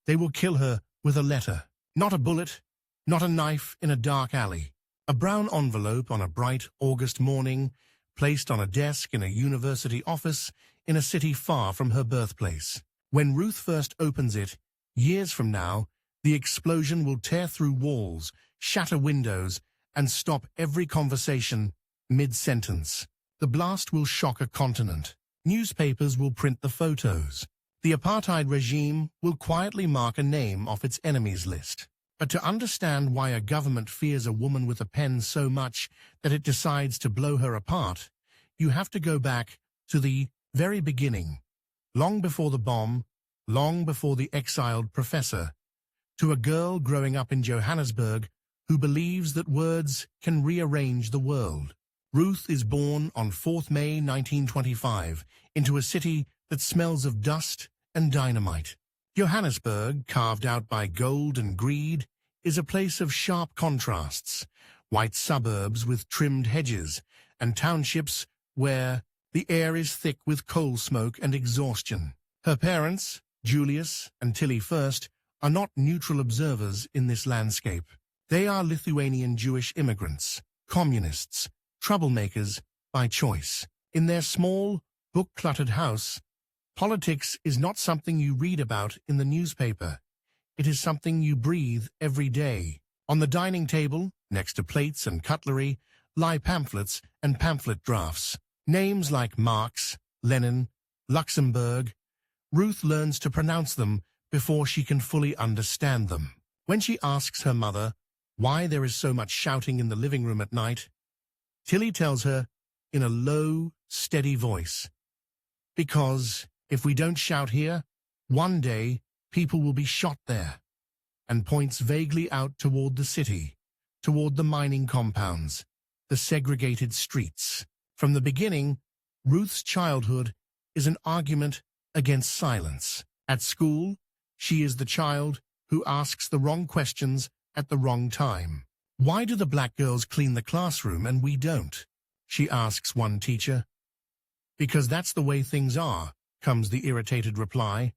They will kill her with a letter, not a bullet, not a knife in a dark alley. A brown envelope on a bright August morning, placed on a desk in a university office in a city far from her birthplace. When Ruth First opens it, years from now, the explosion will tear through walls, shatter windows, and stop every conversation mid-sentence. The blast will shock a continent. Newspapers will print the photos. The apartheid regime will quietly mark a name off its enemies list. But to understand why a government fears a woman with a pen so much that it decides to blow her apart, you have to go back to the very beginning, long before the bomb, long before the exiled professor, to a girl growing up in Johannesburg who believes that words can rearrange the world. Ruth is born on 4th May 1925 into a city that smells of dust and dynamite. Johannesburg, carved out by gold and greed, is a place of sharp contrasts, white suburbs with trimmed hedges, and townships where the air is thick with coal smoke and exhaustion. Her parents, Julius and Tilly First, are not neutral observers in this landscape. They are Lithuanian Jewish immigrants, communists, troublemakers by choice. In their small, book-cluttered house, politics is not something you read about in the newspaper. It is something you breathe every day. On the dining table, next to plates and cutlery, lie pamphlets and pamphlet drafts. Names like Marx, Lenin, Luxembourg. Ruth learns to pronounce them before she can fully understand them. When she asks her mother why there is so much shouting in the living room at night, Tilly tells her in a low, steady voice, "Because if we don't shout here, one day people will be shot there," and points vaguely out toward the city, toward the mining compounds, the segregated streets. From the beginning, Ruth's childhood is an argument against silence. At school, she is the child who asks the wrong questions at the wrong time. "Why do the black girls clean the classroom and we don't?" she asks one teacher. "Because that's the way things are," comes the irritated reply.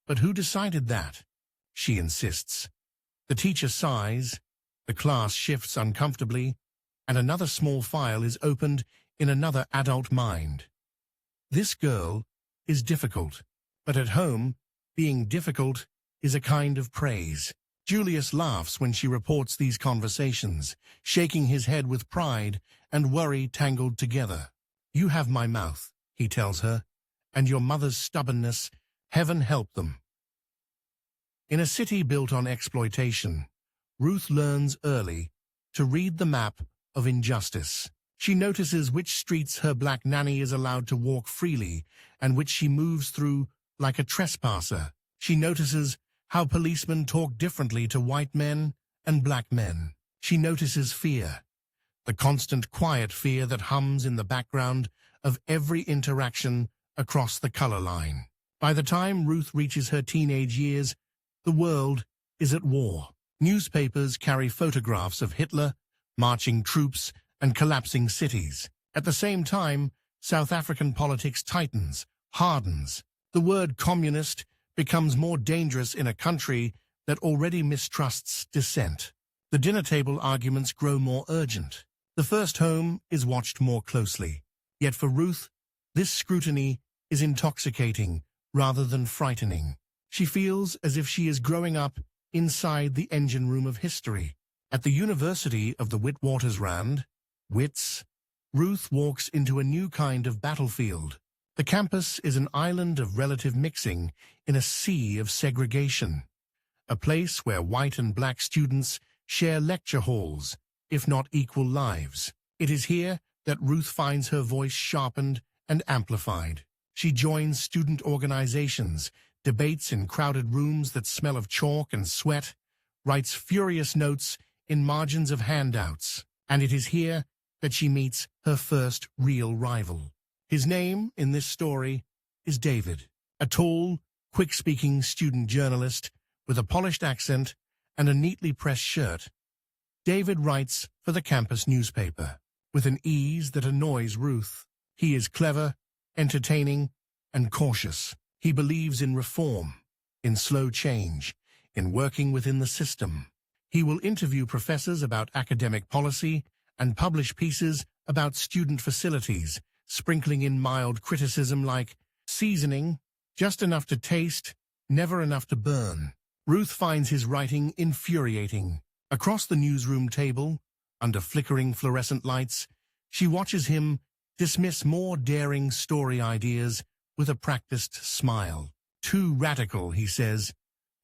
"But who decided that?" she insists. The teacher sighs, the class shifts uncomfortably, and another small file is opened in another adult mind. This girl is difficult, but at home, being difficult is a kind of praise. Julius laughs when she reports these conversations, shaking his head with pride and worry tangled together. "You have my mouth," he tells her, "and your mother's stubbornness, heaven help them." In a city built on exploitation, Ruth learns early to read the map of injustice. She notices which streets her black nanny is allowed to walk freely and which she moves through like a trespasser. She notices how policemen talk differently to white men and black men. She notices fear, the constant quiet fear that hums in the background of every interaction across the color line. By the time Ruth reaches her teenage years, the world is at war. Newspapers carry photographs of Hitler, marching troops, and collapsing cities. At the same time, South African politics tightens, hardens. The word communist becomes more dangerous in a country that already mistrusts dissent. The dinner table arguments grow more urgent. The first home is watched more closely. Yet for Ruth, this scrutiny is intoxicating rather than frightening. She feels as if she is growing up inside the engine room of history. At the University of the Witwatersrand, WITS, Ruth walks into a new kind of battlefield. The campus is an island of relative mixing in a sea of segregation, a place where white and black students share lecture halls, if not equal lives. It is here that Ruth finds her voice sharpened and amplified. She joins student organizations, debates in crowded rooms that smell of chalk and sweat, writes furious notes in margins of handouts, and it is here that she meets her first real rival. His name in this story is David, a tall, quick-speaking student journalist with a polished accent and a neatly pressed shirt. David writes for the campus newspaper with an ease that annoys Ruth. He is clever, entertaining, and cautious. He believes in reform, in slow change, in working within the system. He will interview professors about academic policy and publish pieces about student facilities, sprinkling in mild criticism like seasoning, just enough to taste, never enough to burn. Ruth finds his writing infuriating. Across the newsroom table, under flickering fluorescent lights, she watches him dismiss more daring story ideas with a practiced smile. Too radical, he says.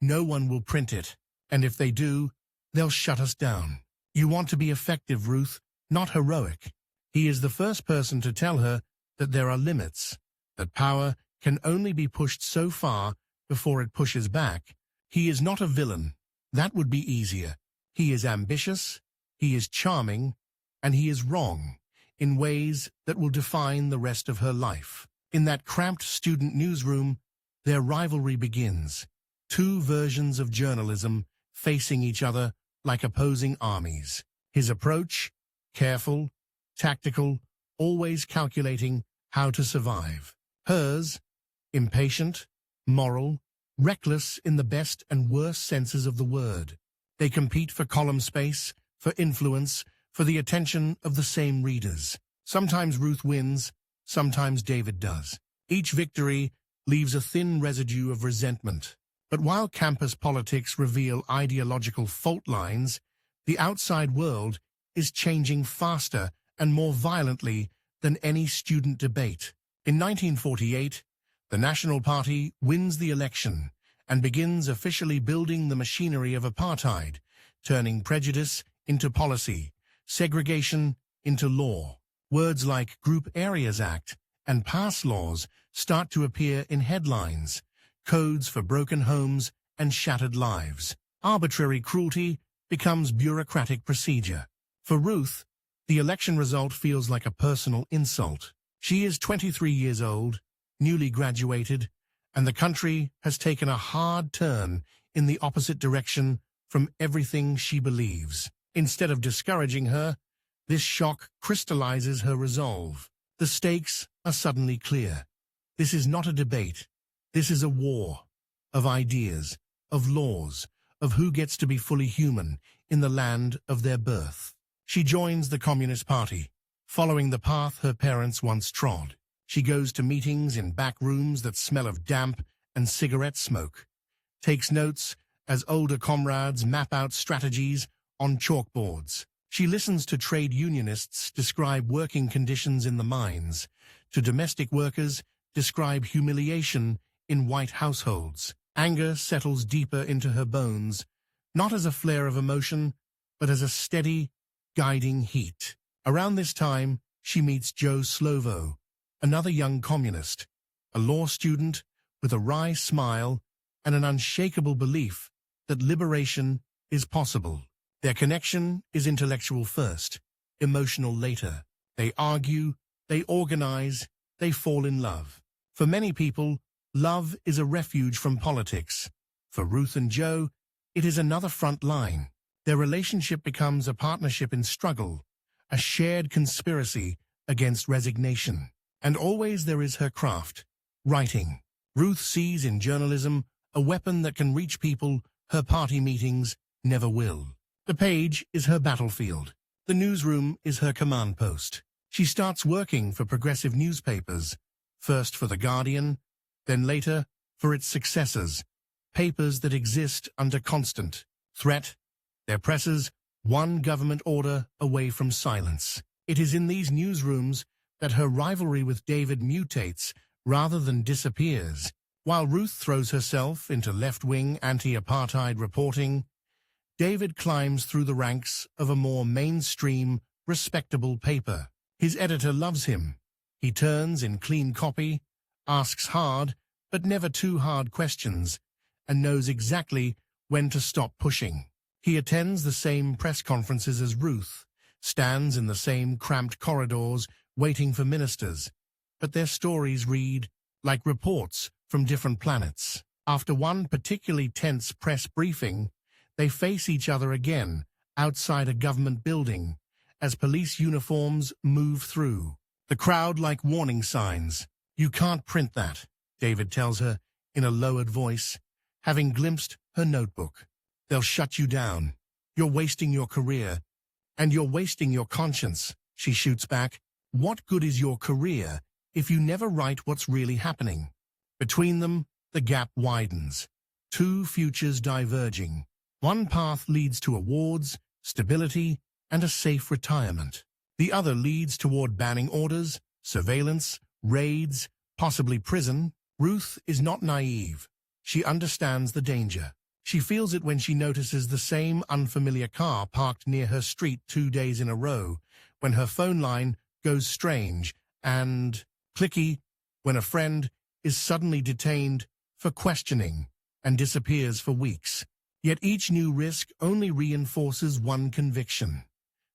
No one will print it, and if they do, they'll shut us down. You want to be effective, Ruth, not heroic. He is the first person to tell her that there are limits, that power can only be pushed so far before it pushes back. He is not a villain. That would be easier. He is ambitious, he is charming, and he is wrong in ways that will define the rest of her life. In that cramped student newsroom, their rivalry begins. Two versions of journalism facing each other like opposing armies. His approach, careful, tactical, always calculating how to survive. Hers, impatient, moral, reckless in the best and worst senses of the word. They compete for column space, for influence, for the attention of the same readers. Sometimes Ruth wins, sometimes David does. Each victory leaves a thin residue of resentment. But while campus politics reveal ideological fault lines, the outside world is changing faster and more violently than any student debate. In 1948, the National Party wins the election and begins officially building the machinery of apartheid, turning prejudice into policy, segregation into law. Words like Group Areas Act and pass laws start to appear in headlines, codes for broken homes and shattered lives. Arbitrary cruelty becomes bureaucratic procedure. For Ruth, the election result feels like a personal insult. She is 23 years old, newly graduated, and the country has taken a hard turn in the opposite direction from everything she believes. Instead of discouraging her, this shock crystallizes her resolve. The stakes are suddenly clear. This is not a debate. This is a war of ideas, of laws, of who gets to be fully human in the land of their birth. She joins the Communist Party, following the path her parents once trod. She goes to meetings in back rooms that smell of damp and cigarette smoke, takes notes as older comrades map out strategies on chalkboards. She listens to trade unionists describe working conditions in the mines, to domestic workers describe humiliation in white households. Anger settles deeper into her bones, not as a flare of emotion, but as a steady, guiding heat. Around this time, she meets Joe Slovo, another young communist, a law student with a wry smile and an unshakable belief that liberation is possible. Their connection is intellectual first, emotional later. They argue, they organize, they fall in love. For many people, love is a refuge from politics. For Ruth and Joe, it is another front line. Their relationship becomes a partnership in struggle, a shared conspiracy against resignation. And always there is her craft, writing. Ruth sees in journalism a weapon that can reach people her party meetings never will. The page is her battlefield. The newsroom is her command post. She starts working for progressive newspapers, first for The Guardian, then later for its successors, papers that exist under constant threat, their presses one government order away from silence. It is in these newsrooms that her rivalry with David mutates rather than disappears. While Ruth throws herself into left-wing anti-apartheid reporting, David climbs through the ranks of a more mainstream, respectable paper. His editor loves him. He turns in clean copy, asks hard, but never too hard questions, and knows exactly when to stop pushing. He attends the same press conferences as Ruth, stands in the same cramped corridors waiting for ministers, but their stories read like reports from different planets. After one particularly tense press briefing, they face each other again outside a government building as police uniforms move through. The crowd like warning signs. "You can't print that," David tells her in a lowered voice, having glimpsed her notebook. They'll shut you down. You're wasting your career. And you're wasting your conscience, she shoots back. What good is your career if you never write what's really happening? Between them, the gap widens. Two futures diverging. One path leads to awards, stability, and a safe retirement. The other leads toward banning orders, surveillance, raids, possibly prison. Ruth is not naive. She understands the danger. She feels it when she notices the same unfamiliar car parked near her street 2 days in a row, when her phone line goes strange, and clicky when a friend is suddenly detained for questioning and disappears for weeks. Yet each new risk only reinforces one conviction.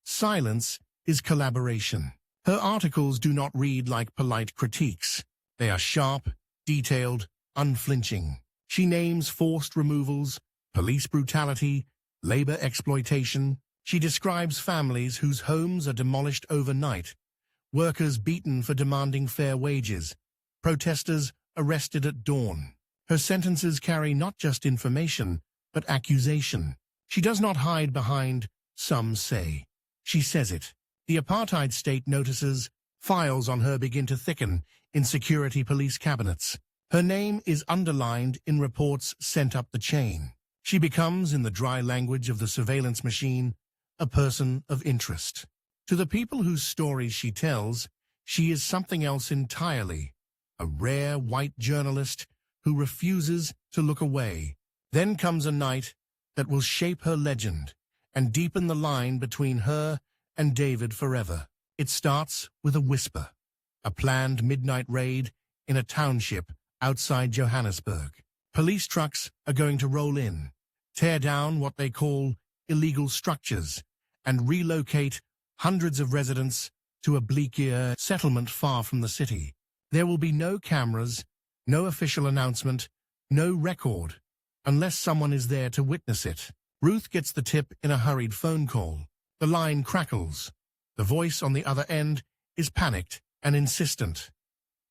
Silence is collaboration. Her articles do not read like polite critiques. They are sharp, detailed, unflinching. She names forced removals, police brutality, labor exploitation. She describes families whose homes are demolished overnight, workers beaten for demanding fair wages, protesters arrested at dawn. Her sentences carry not just information, but accusation. She does not hide behind "some say." She says it. The apartheid state notices. Files on her begin to thicken in security police cabinets. Her name is underlined in reports sent up the chain. She becomes, in the dry language of the surveillance machine, a person of interest. To the people whose stories she tells, she is something else entirely, a rare white journalist who refuses to look away. Then comes a night that will shape her legend and deepen the line between her and David forever. It starts with a whisper, a planned midnight raid in a township outside Johannesburg. Police trucks are going to roll in, tear down what they call illegal structures, and relocate hundreds of residents to a bleaker settlement far from the city. There will be no cameras, no official announcement, no record, unless someone is there to witness it. Ruth gets the tip in a hurried phone call. The line crackles. The voice on the other end is panicked and insistent.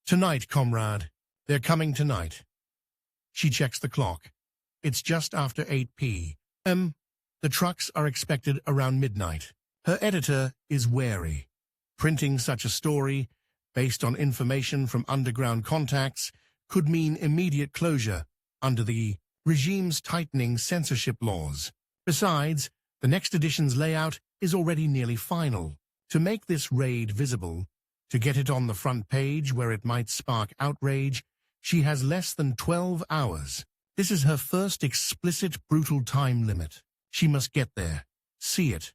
"Tonight, comrade. They're coming tonight." She checks the clock. It's just after 8 p.m. The trucks are expected around midnight. Her editor is wary. Printing such a story, based on information from underground contacts, could mean immediate closure under the regime's tightening censorship laws. Besides, the next edition's layout is already nearly final. To make this raid visible, to get it on the front page where it might spark outrage, she has less than 12 hours. This is her first explicit, brutal time limit. She must get there, see it,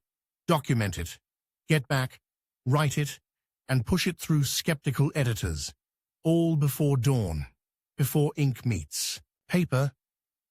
document it, get back, write it, and push it through skeptical editors, all before dawn, before ink meets paper,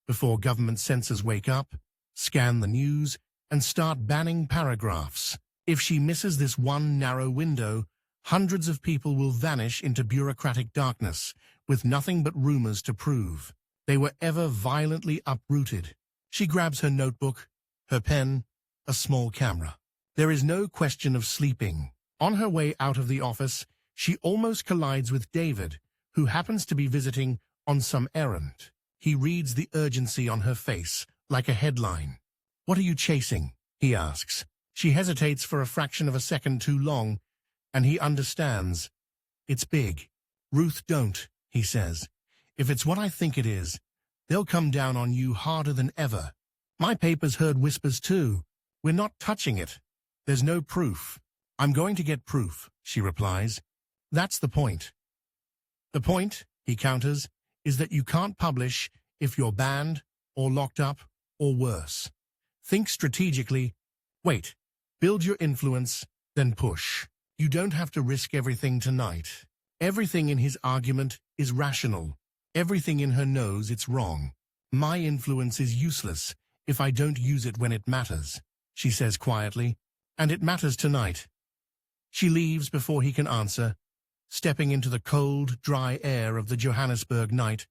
before government censors wake up, scan the news, and start banning paragraphs. If she misses this one narrow window, hundreds of people will vanish into bureaucratic darkness, with nothing but rumors to prove they were ever violently uprooted. She grabs her notebook, her pen, a small camera. There is no question of sleeping. On her way out of the office, she almost collides with David, who happens to be visiting on some errand. He reads the urgency on her face, like a headline. "What are you chasing?" he asks. She hesitates for a fraction of a second too long, and he understands. "It's big." "Ruth, don't," he says. "If it's what I think it is, they'll come down on you harder than ever. My paper's heard whispers too. We're not touching it. There's no proof." "I'm going to get proof," she replies. "That's the point." "The point," he counters, "is that you can't publish if you're banned, or locked up, or worse. Think strategically. Wait. Build your influence, then push. You don't have to risk everything tonight." Everything in his argument is rational. Everything in her knows it's wrong. "My influence is useless if I don't use it when it matters," she says quietly, "and it matters tonight." She leaves before he can answer, stepping into the cold, dry air of the Johannesburg night,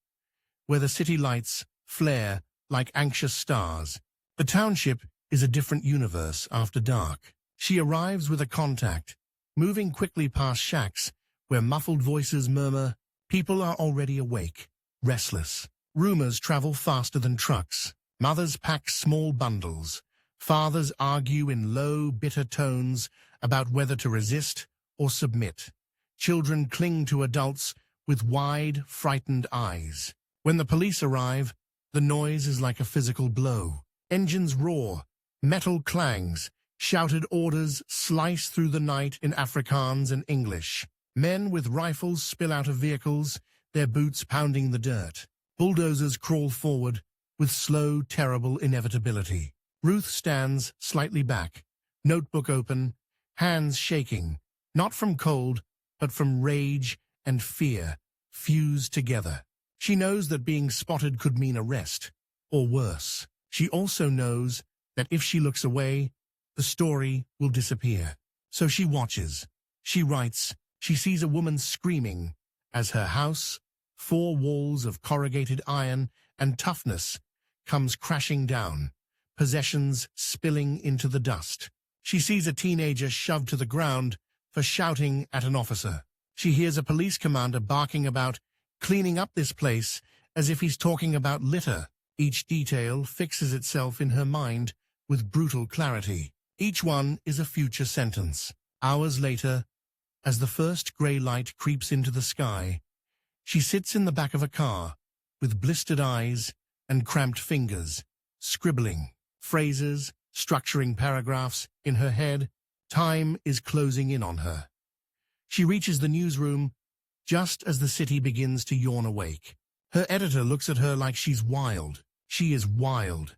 where the city lights flare like anxious stars. The township is a different universe after dark. She arrives with a contact, moving quickly past shacks where muffled voices murmur. People are already awake, restless. Rumors travel faster than trucks. Mothers pack small bundles. Fathers argue in low, bitter tones about whether to resist or submit. Children cling to adults with wide, frightened eyes. When the police arrive, the noise is like a physical blow. Engines roar, metal clangs, shouted orders slice through the night in Afrikaans and English. Men with rifles spill out of vehicles, their boots pounding the dirt. Bulldozers crawl forward with slow, terrible inevitability. Ruth stands slightly back, notebook open, hands shaking, not from cold, but from rage and fear fused together. She knows that being spotted could mean arrest, or worse. She also knows that if she looks away, the story will disappear. So she watches. She writes. She sees a woman screaming as her house, 4 walls of corrugated iron and toughness, comes crashing down, possessions spilling into the dust. She sees a teenager shoved to the ground for shouting at an officer. She hears a police commander barking about cleaning up this place as if he's talking about litter. Each detail fixes itself in her mind with brutal clarity. Each one is a future sentence. Hours later, as the first grey light creeps into the sky, she sits in the back of a car with blistered eyes and cramped fingers, scribbling phrases, structuring paragraphs in her head. Time is closing in on her. She reaches the newsroom just as the city begins to yawn awake. Her editor looks at her like she's wild. She is wild.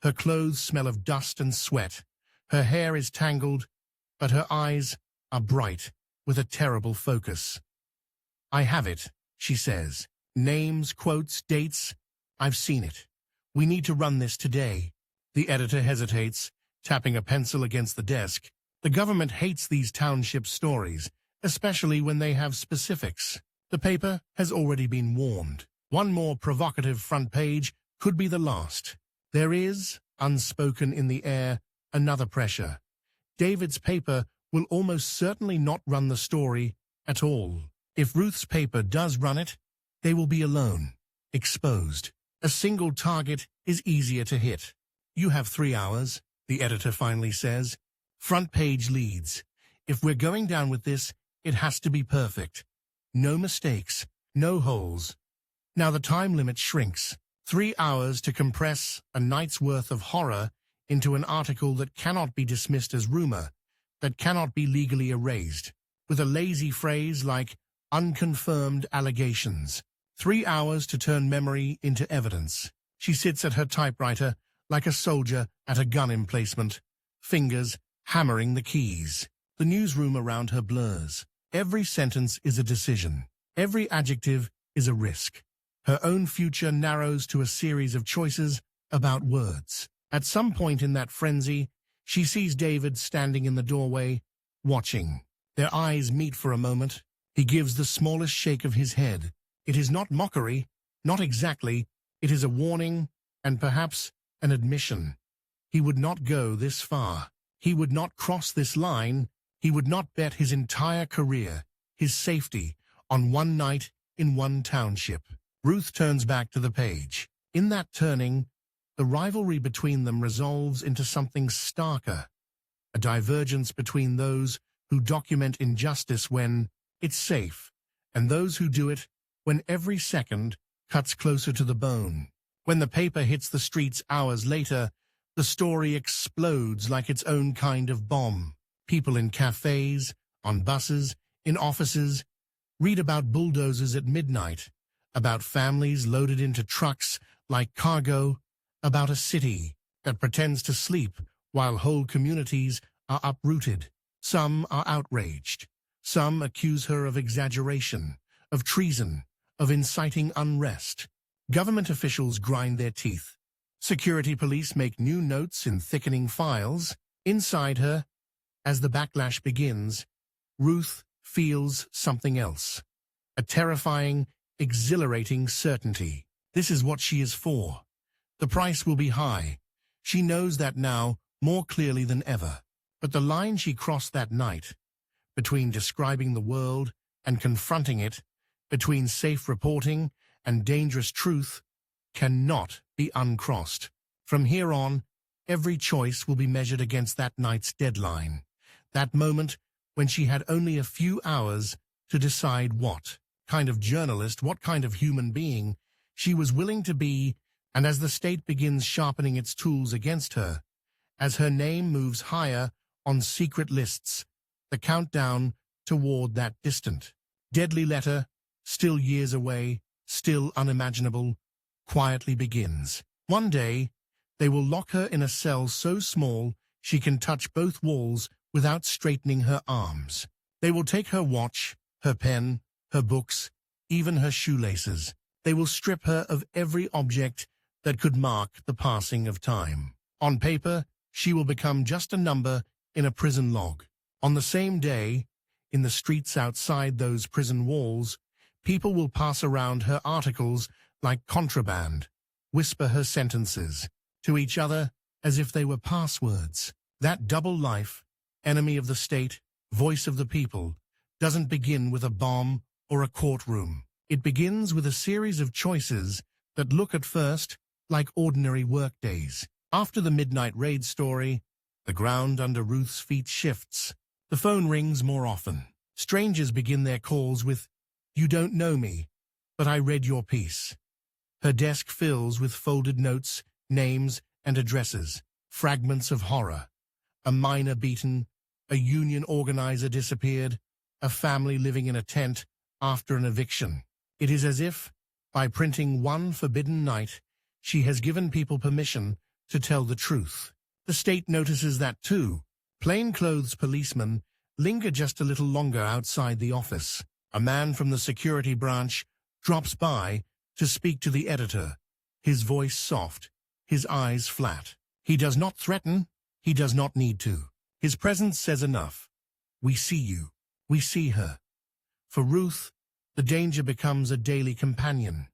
Her clothes smell of dust and sweat. Her hair is tangled, but her eyes are bright with a terrible focus. "I have it," she says. "Names, quotes, dates. I've seen it. We need to run this today." The editor hesitates, tapping a pencil against the desk. The government hates these township stories, especially when they have specifics. The paper has already been warned. One more provocative front page could be the last. There is, unspoken in the air, another pressure. David's paper will almost certainly not run the story at all. If Ruth's paper does run it, they will be alone, exposed. A single target is easier to hit. "You have 3 hours," the editor finally says. "Front page leads. If we're going down with this, it has to be perfect. No mistakes, no holes." Now the time limit shrinks. 3 hours to compress a night's worth of horror into an article that cannot be dismissed as rumor, that cannot be legally erased, with a lazy phrase like unconfirmed allegations. 3 hours to turn memory into evidence. She sits at her typewriter like a soldier at a gun emplacement, fingers hammering the keys. The newsroom around her blurs. Every sentence is a decision. Every adjective is a risk. Her own future narrows to a series of choices about words. At some point in that frenzy, she sees David standing in the doorway, watching. Their eyes meet for a moment. He gives the smallest shake of his head. It is not mockery, not exactly. It is a warning, and perhaps an admission. He would not go this far. He would not cross this line. He would not bet his entire career, his safety, on one night in one township. Ruth turns back to the page. In that turning, the rivalry between them resolves into something starker, a divergence between those who document injustice when it's safe, and those who do it when every second cuts closer to the bone. When the paper hits the streets hours later, the story explodes like its own kind of bomb. People in cafes, on buses, in offices, read about bulldozers at midnight, about families loaded into trucks like cargo, about a city that pretends to sleep while whole communities are uprooted. Some are outraged. Some accuse her of exaggeration, of treason, of inciting unrest. Government officials grind their teeth. Security police make new notes in thickening files. Inside her, as the backlash begins, Ruth feels something else. A terrifying, exhilarating certainty. This is what she is for. The price will be high. She knows that now more clearly than ever. But the line she crossed that night, between describing the world and confronting it, between safe reporting and dangerous truth, cannot be uncrossed. From here on, every choice will be measured against that night's deadline, that moment when she had only a few hours to decide what kind of journalist, what kind of human being she was willing to be. And as the state begins sharpening its tools against her, as her name moves higher on secret lists, the countdown toward that distant, deadly letter, still years away, still unimaginable, quietly begins. One day, they will lock her in a cell so small she can touch both walls without straightening her arms. They will take her watch, her pen, her books, even her shoelaces. They will strip her of every object that could mark the passing of time. On paper, she will become just a number in a prison log. On the same day, in the streets outside those prison walls, people will pass around her articles like contraband, whisper her sentences to each other as if they were passwords. That double life, enemy of the state, voice of the people, doesn't begin with a bomb or a courtroom. It begins with a series of choices that look at first like ordinary workdays. After the midnight raid story, the ground under Ruth's feet shifts. The phone rings more often. Strangers begin their calls with, "You don't know me, but I read your piece." Her desk fills with folded notes, names and addresses, fragments of horror. A miner beaten, a union organizer disappeared, a family living in a tent after an eviction. It is as if, by printing one forbidden night, she has given people permission to tell the truth. The state notices that too. Plainclothes policemen linger just a little longer outside the office. A man from the security branch drops by to speak to the editor, his voice soft, his eyes flat. He does not threaten, he does not need to. His presence says enough. We see you, we see her. For Ruth, the danger becomes a daily companion,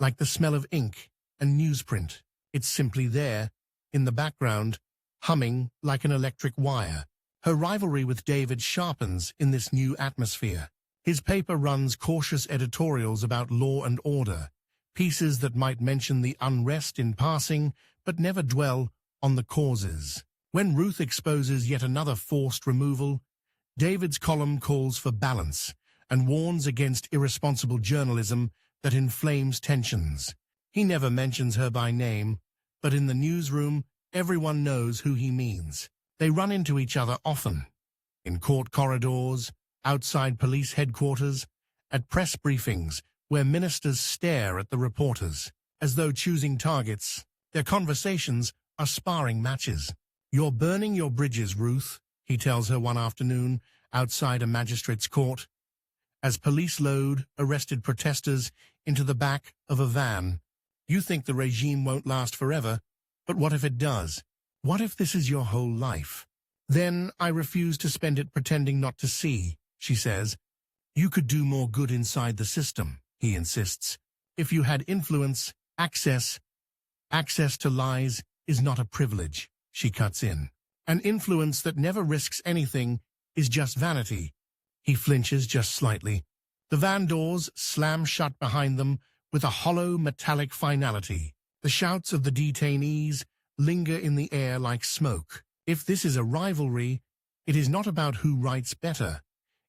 like the smell of ink and newsprint. It's simply there, in the background, humming like an electric wire. Her rivalry with David sharpens in this new atmosphere. His paper runs cautious editorials about law and order, pieces that might mention the unrest in passing but never dwell on the causes. When Ruth exposes yet another forced removal, David's column calls for balance and warns against irresponsible journalism that inflames tensions. He never mentions her by name, but in the newsroom, everyone knows who he means. They run into each other often, in court corridors, outside police headquarters, at press briefings where ministers stare at the reporters, as though choosing targets. Their conversations are sparring matches. "You're burning your bridges, Ruth," he tells her one afternoon outside a magistrate's court, as police load arrested protesters into the back of a van. "You think the regime won't last forever, but what if it does? What if this is your whole life? Then I refuse to spend it pretending not to see," she says. "You could do more good inside the system," he insists. "If you had influence, access to lies is not a privilege," she cuts in. "An influence that never risks anything is just vanity." He flinches just slightly. The van doors slam shut behind them with a hollow metallic finality. The shouts of the detainees linger in the air like smoke. If this is a rivalry, it is not about who writes better.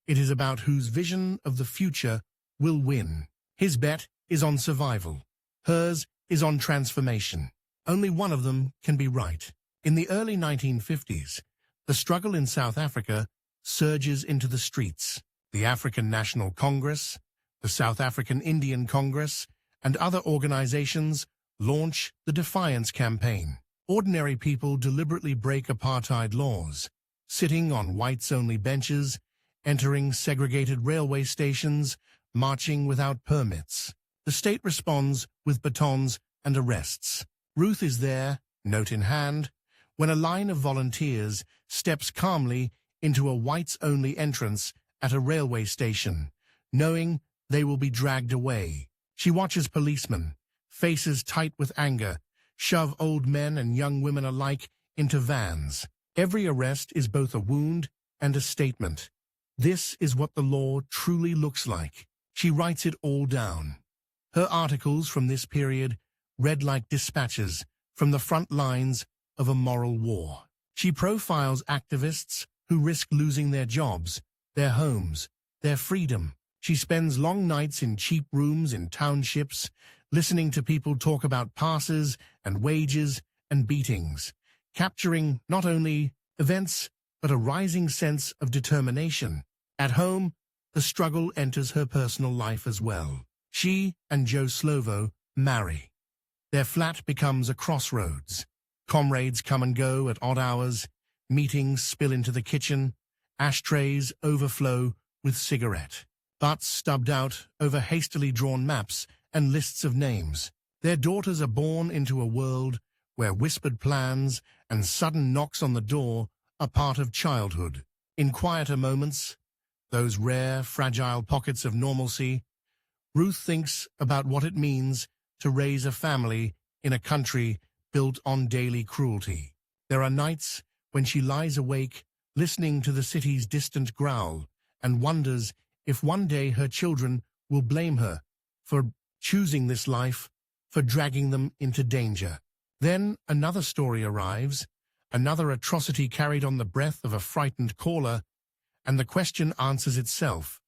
It is about whose vision of the future will win. His bet is on survival. Hers is on transformation. Only one of them can be right. In the early 1950s, the struggle in South Africa surges into the streets. The African National Congress, the South African Indian Congress, and other organizations launch the Defiance Campaign. Ordinary people deliberately break apartheid laws, sitting on whites-only benches, entering segregated railway stations, marching without permits. The state responds with batons and arrests. Ruth is there, note in hand, when a line of volunteers steps calmly into a whites-only entrance at a railway station, knowing they will be dragged away. She watches policemen, faces tight with anger, shove old men and young women alike into vans. Every arrest is both a wound and a statement. This is what the law truly looks like. She writes it all down. Her articles from this period read like dispatches from the front lines of a moral war. She profiles activists who risk losing their jobs, their homes, their freedom. She spends long nights in cheap rooms in townships, listening to people talk about passes and wages and beatings, capturing not only events but a rising sense of determination. At home, the struggle enters her personal life as well. She and Joe Slovo marry. Their flat becomes a crossroads. Comrades come and go at odd hours, meetings spill into the kitchen, ashtrays overflow with cigarette butts stubbed out over hastily drawn maps and lists of names. Their daughters are born into a world where whispered plans and sudden knocks on the door are part of childhood. In quieter moments, those rare, fragile pockets of normalcy, Ruth thinks about what it means to raise a family in a country built on daily cruelty. There are nights when she lies awake, listening to the city's distant growl, and wonders if one day her children will blame her for choosing this life, for dragging them into danger. Then another story arrives, another atrocity carried on the breath of a frightened caller, and the question answers itself.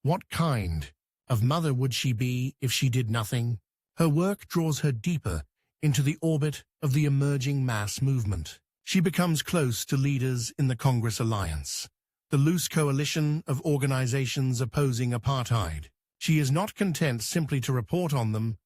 What kind of mother would she be if she did nothing? Her work draws her deeper into the orbit of the emerging mass movement. She becomes close to leaders in the Congress Alliance, the loose coalition of organizations opposing apartheid. She is not content simply to report on them.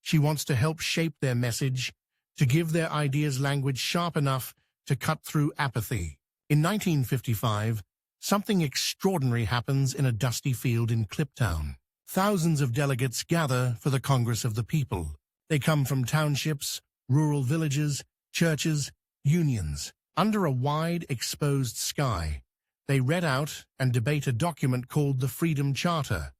She wants to help shape their message, to give their ideas language sharp enough to cut through apathy. In 1955, something extraordinary happens in a dusty field in Cliptown. Thousands of delegates gather for the Congress of the People. They come from townships, rural villages, churches, unions. Under a wide, exposed sky, they read out and debate a document called the Freedom Charter,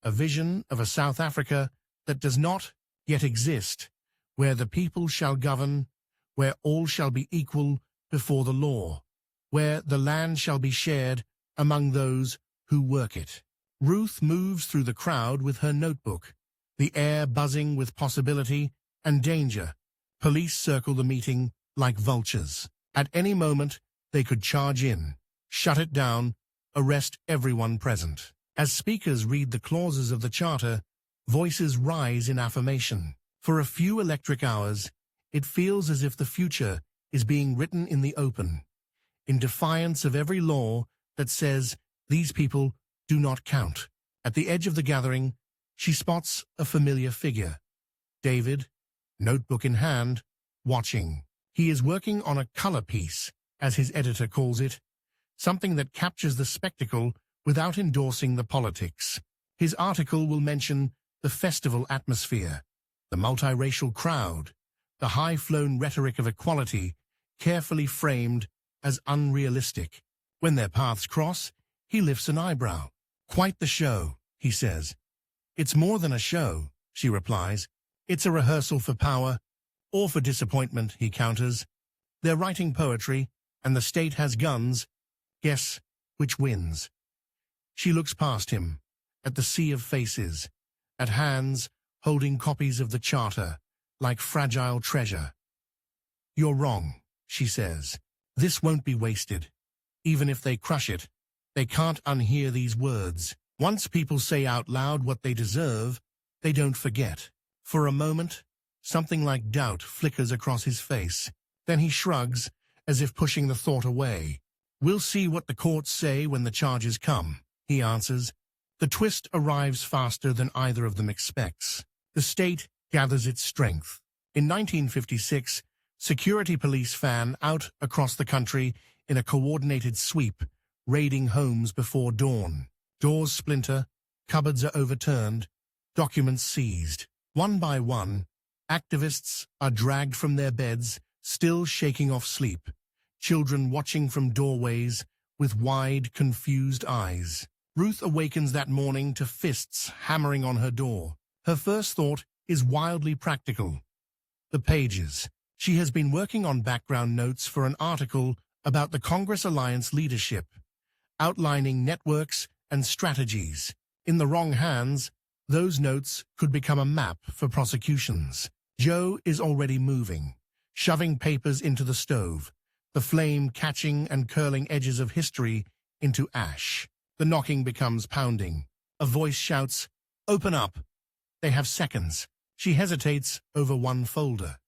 a vision of a South Africa that does not yet exist, where the people shall govern, where all shall be equal before the law, where the land shall be shared among those who work it. Ruth moves through the crowd with her notebook, the air buzzing with possibility and danger. Police circle the meeting like vultures. At any moment, they could charge in, shut it down, arrest everyone present. As speakers read the clauses of the charter, voices rise in affirmation. For a few electric hours, it feels as if the future is being written in the open, in defiance of every law that says these people do not count. At the edge of the gathering, she spots a familiar figure. David, notebook in hand, watching. He is working on a color piece, as his editor calls it, something that captures the spectacle without endorsing the politics. His article will mention the festival atmosphere, the multiracial crowd, the high-flown rhetoric of equality, carefully framed as unrealistic. When their paths cross, he lifts an eyebrow. "Quite the show," he says. "It's more than a show," she replies. "It's a rehearsal for power, or for disappointment," he counters. "They're writing poetry, and the state has guns. Guess which wins?" She looks past him, at the sea of faces, at hands holding copies of the charter, like fragile treasure. "You're wrong," she says. "This won't be wasted. Even if they crush it, they can't unhear these words. Once people say out loud what they deserve, they don't forget." For a moment, something like doubt flickers across his face. Then he shrugs, as if pushing the thought away. "We'll see what the courts say when the charges come," he answers. The twist arrives faster than either of them expects. The state gathers its strength. In 1956, security police fan out across the country in a coordinated sweep, raiding homes before dawn. Doors splinter, cupboards are overturned, documents seized. One by one, activists are dragged from their beds, still shaking off sleep, children watching from doorways with wide, confused eyes. Ruth awakens that morning to fists hammering on her door. Her first thought is wildly practical. The pages. She has been working on background notes for an article about the Congress Alliance leadership, outlining networks and strategies. In the wrong hands, those notes could become a map for prosecutions. Joe is already moving. shoving papers into the stove, the flame catching and curling edges of history into ash. The knocking becomes pounding. A voice shouts, "Open up!" They have seconds. She hesitates over one folder.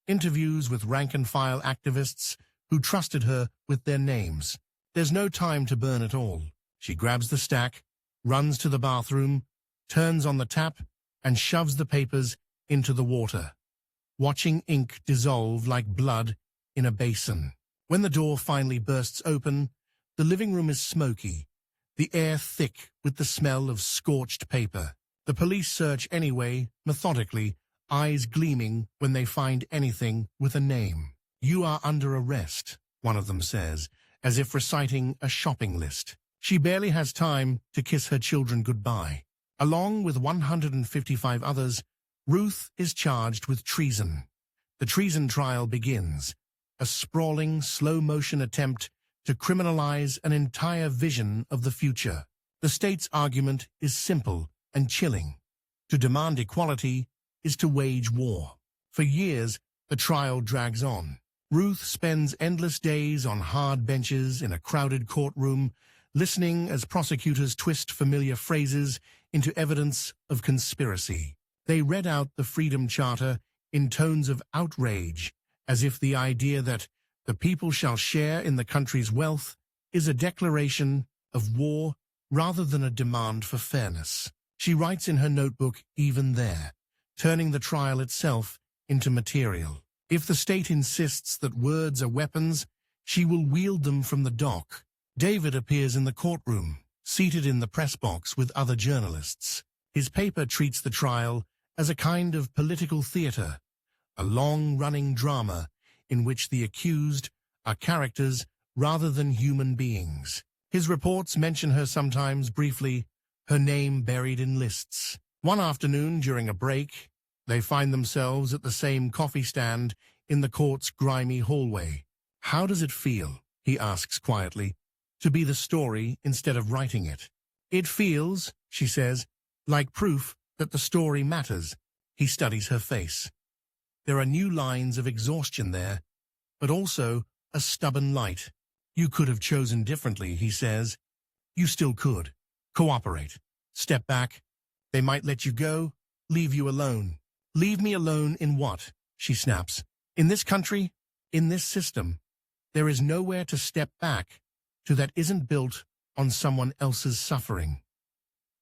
Interviews with rank-and-file activists who trusted her with their names. There's no time to burn it all. She grabs the stack, runs to the bathroom, turns on the tap, and shoves the papers into the water, watching ink dissolve like blood in a basin. When the door finally bursts open, the living room is smoky, the air thick with the smell of scorched paper. The police search anyway, methodically, eyes gleaming when they find anything with a name. "You are under arrest," one of them says, as if reciting a shopping list. She barely has time to kiss her children goodbye. Along with 155 others, Ruth is charged with treason. The treason trial begins, a sprawling, slow-motion attempt to criminalize an entire vision of the future. The state's argument is simple and chilling. To demand equality is to wage war. For years, the trial drags on. Ruth spends endless days on hard benches in a crowded courtroom, listening as prosecutors twist familiar phrases into evidence of conspiracy. They read out the Freedom Charter in tones of outrage, as if the idea that the people shall share in the country's wealth is a declaration of war rather than a demand for fairness. She writes in her notebook even there, turning the trial itself into material. If the state insists that words are weapons, she will wield them from the dock. David appears in the courtroom, seated in the press box with other journalists. His paper treats the trial as a kind of political theater, a long-running drama in which the accused are characters rather than human beings. His reports mention her sometimes briefly, her name buried in lists. One afternoon during a break, they find themselves at the same coffee stand in the court's grimy hallway. "How does it feel?" he asks quietly, "to be the story instead of writing it?" "It feels," she says, "like proof that the story matters." He studies her face. There are new lines of exhaustion there, but also a stubborn light. "You could have chosen differently," he says. "You still could. Cooperate. Step back. They might let you go, leave you alone." "Leave me alone in what?" she snaps. "In this country, in this system, there is nowhere to step back to that isn't built on someone else's suffering."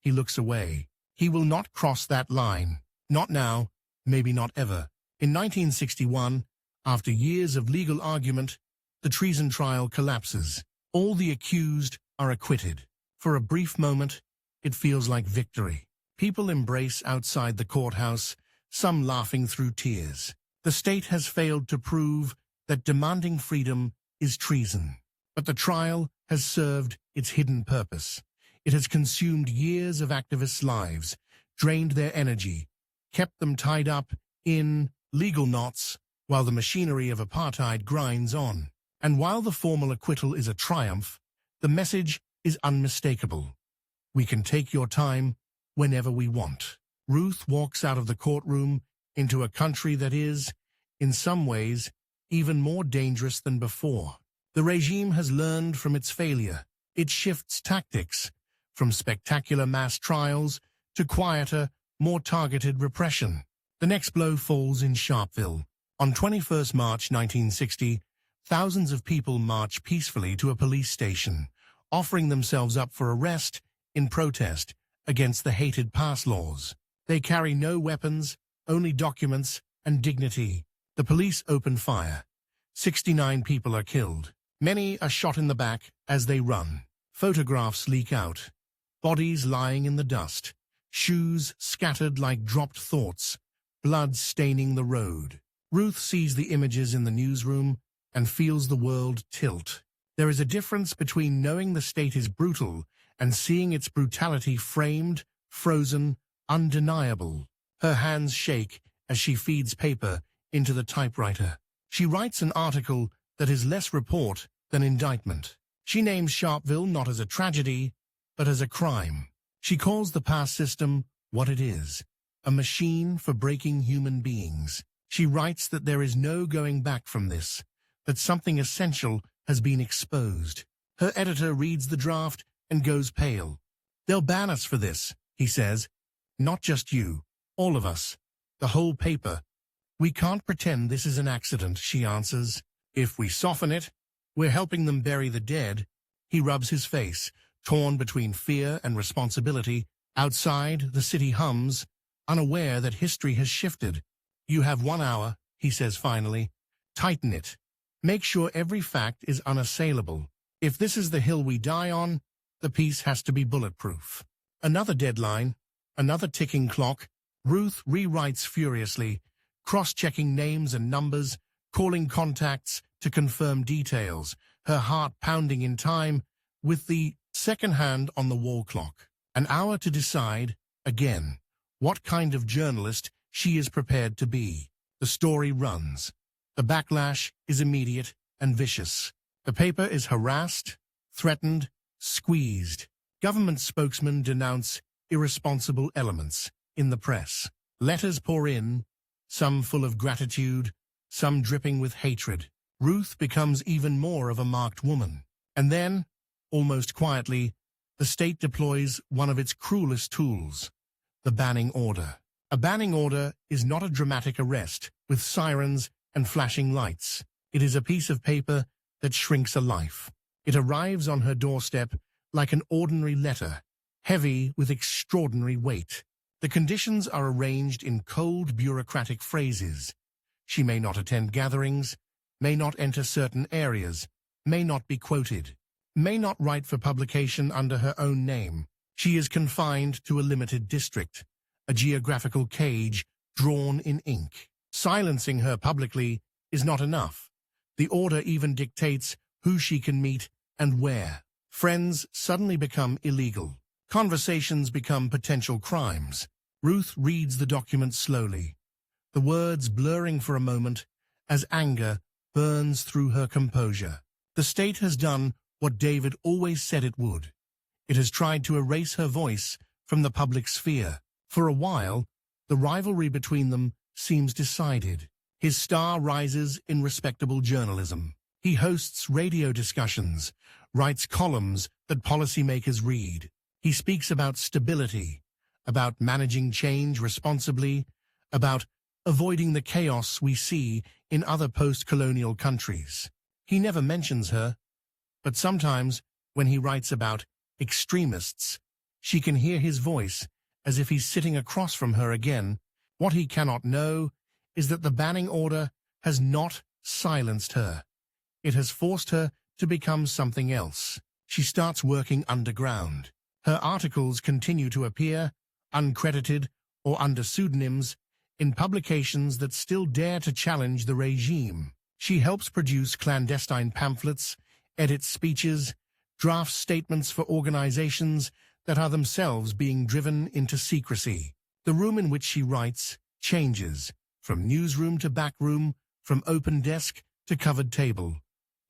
He looks away. He will not cross that line. Not now, maybe not ever. In 1961, after years of legal argument, the treason trial collapses. All the accused are acquitted. For a brief moment, it feels like victory. People embrace outside the courthouse, some laughing through tears. The state has failed to prove that demanding freedom is treason. But the trial has served its hidden purpose. It has consumed years of activists' lives, drained their energy, kept them tied up in legal knots while the machinery of apartheid grinds on. And while the formal acquittal is a triumph, the message is unmistakable. We can take your time whenever we want. Ruth walks out of the courtroom into a country that is, in some ways, even more dangerous than before. The regime has learned from its failure. It shifts tactics, from spectacular mass trials to quieter, more targeted repression. The next blow falls in Sharpeville. On 21 March 1960, thousands of people march peacefully to a police station, offering themselves up for arrest in protest against the hated pass laws. They carry no weapons, only documents and dignity. The police open fire. 69 people are killed. Many are shot in the back as they run. Photographs leak out. Bodies lying in the dust. Shoes scattered like dropped thoughts. Blood staining the road. Ruth sees the images in the newsroom and feels the world tilt. There is a difference between knowing the state is brutal and seeing its brutality framed, frozen, undeniable. Her hands shake as she feeds paper into the typewriter. She writes an article that is less report than indictment. She names Sharpeville not as a tragedy, but as a crime. She calls the pass system what it is, a machine for breaking human beings. She writes that there is no going back from this, that something essential has been exposed. Her editor reads the draft and goes pale. "They'll ban us for this," he says. "Not just you, all of us, the whole paper." "We can't pretend this is an accident," she answers. "If we soften it, we're helping them bury the dead." He rubs his face, torn between fear and responsibility. Outside, the city hums, unaware that history has shifted. "You have 1 hour," he says finally. "Tighten it. Make sure every fact is unassailable. If this is the hill we die on, the piece has to be bulletproof." Another deadline, another ticking clock. Ruth rewrites furiously, cross-checking names and numbers, calling contacts to confirm details, her heart pounding in time with the second hand on the wall clock. An hour to decide, again, what kind of journalist she is prepared to be. The story runs. The backlash is immediate and vicious. The paper is harassed, threatened, squeezed. Government spokesmen denounce irresponsible elements in the press. Letters pour in, some full of gratitude, some dripping with hatred. Ruth becomes even more of a marked woman. And then, almost quietly, the state deploys one of its cruelest tools, the banning order. A banning order is not a dramatic arrest with sirens and flashing lights. It is a piece of paper that shrinks a life. It arrives on her doorstep like an ordinary letter, heavy with extraordinary weight. The conditions are arranged in cold bureaucratic phrases. She may not attend gatherings, may not enter certain areas, may not be quoted, may not write for publication under her own name. She is confined to a limited district, a geographical cage drawn in ink. Silencing her publicly is not enough. The order even dictates who she can meet and where. Friends suddenly become illegal. Conversations become potential crimes. Ruth reads the document slowly, the words blurring for a moment as anger burns through her composure. The state has done what David always said it would. It has tried to erase her voice from the public sphere. For a while, the rivalry between them seems decided. His star rises in respectable journalism. He hosts radio discussions, writes columns that policymakers read. He speaks about stability, about managing change responsibly, about avoiding the chaos we see in other post-colonial countries. He never mentions her, but sometimes when he writes about extremists, she can hear his voice as if he's sitting across from her again. What he cannot know is that the banning order has not silenced her. It has forced her to become something else. She starts working underground. Her articles continue to appear, uncredited or under pseudonyms, in publications that still dare to challenge the regime. She helps produce clandestine pamphlets, edits speeches, drafts statements for organizations that are themselves being driven into secrecy. The room in which she writes changes, from newsroom to back room, from open desk to covered table.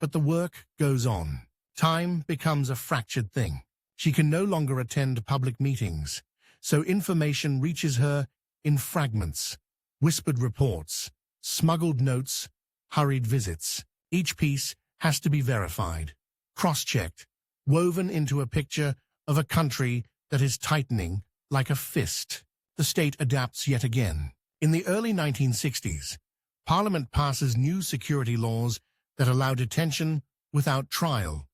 But the work goes on. Time becomes a fractured thing. She can no longer attend public meetings, so information reaches her in fragments, whispered reports, smuggled notes, hurried visits. Each piece has to be verified, cross-checked, woven into a picture of a country that is tightening like a fist. The state adapts yet again. In the early 1960s, Parliament passes new security laws that allow detention without trial,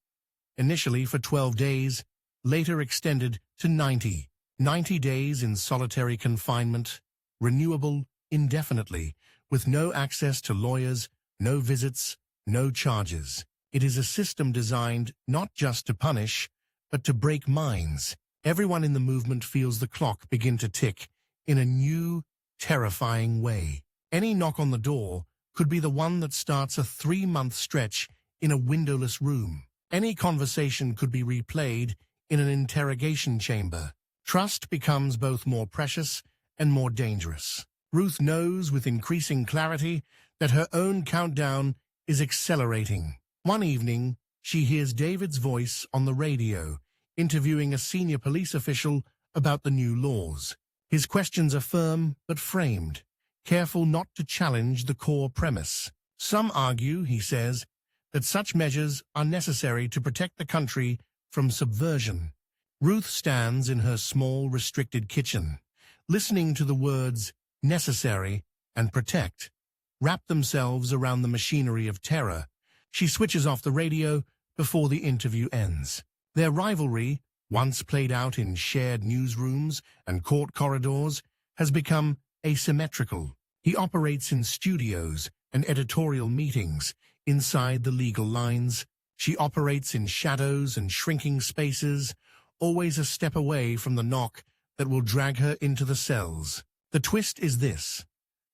initially for 12 days, later extended to 90 days in solitary confinement, renewable indefinitely, with no access to lawyers, no visits, no charges. It is a system designed not just to punish, but to break minds. Everyone in the movement feels the clock begin to tick in a new, terrifying way. Any knock on the door could be the one that starts a 3-month stretch in a windowless room. Any conversation could be replayed in an interrogation chamber. Trust becomes both more precious and more dangerous. Ruth knows with increasing clarity that her own countdown is accelerating. One evening, she hears David's voice on the radio, interviewing a senior police official about the new laws. His questions are firm but framed. careful not to challenge the core premise. Some argue, he says, that such measures are necessary to protect the country from subversion. Ruth stands in her small, restricted kitchen, listening to the words necessary and protect wrap themselves around the machinery of terror. She switches off the radio before the interview ends. Their rivalry, once played out in shared newsrooms and court corridors, has become asymmetrical. He operates in studios and editorial meetings inside the legal lines. She operates in shadows and shrinking spaces, always a step away from the knock that will drag her into the cells. The twist is this: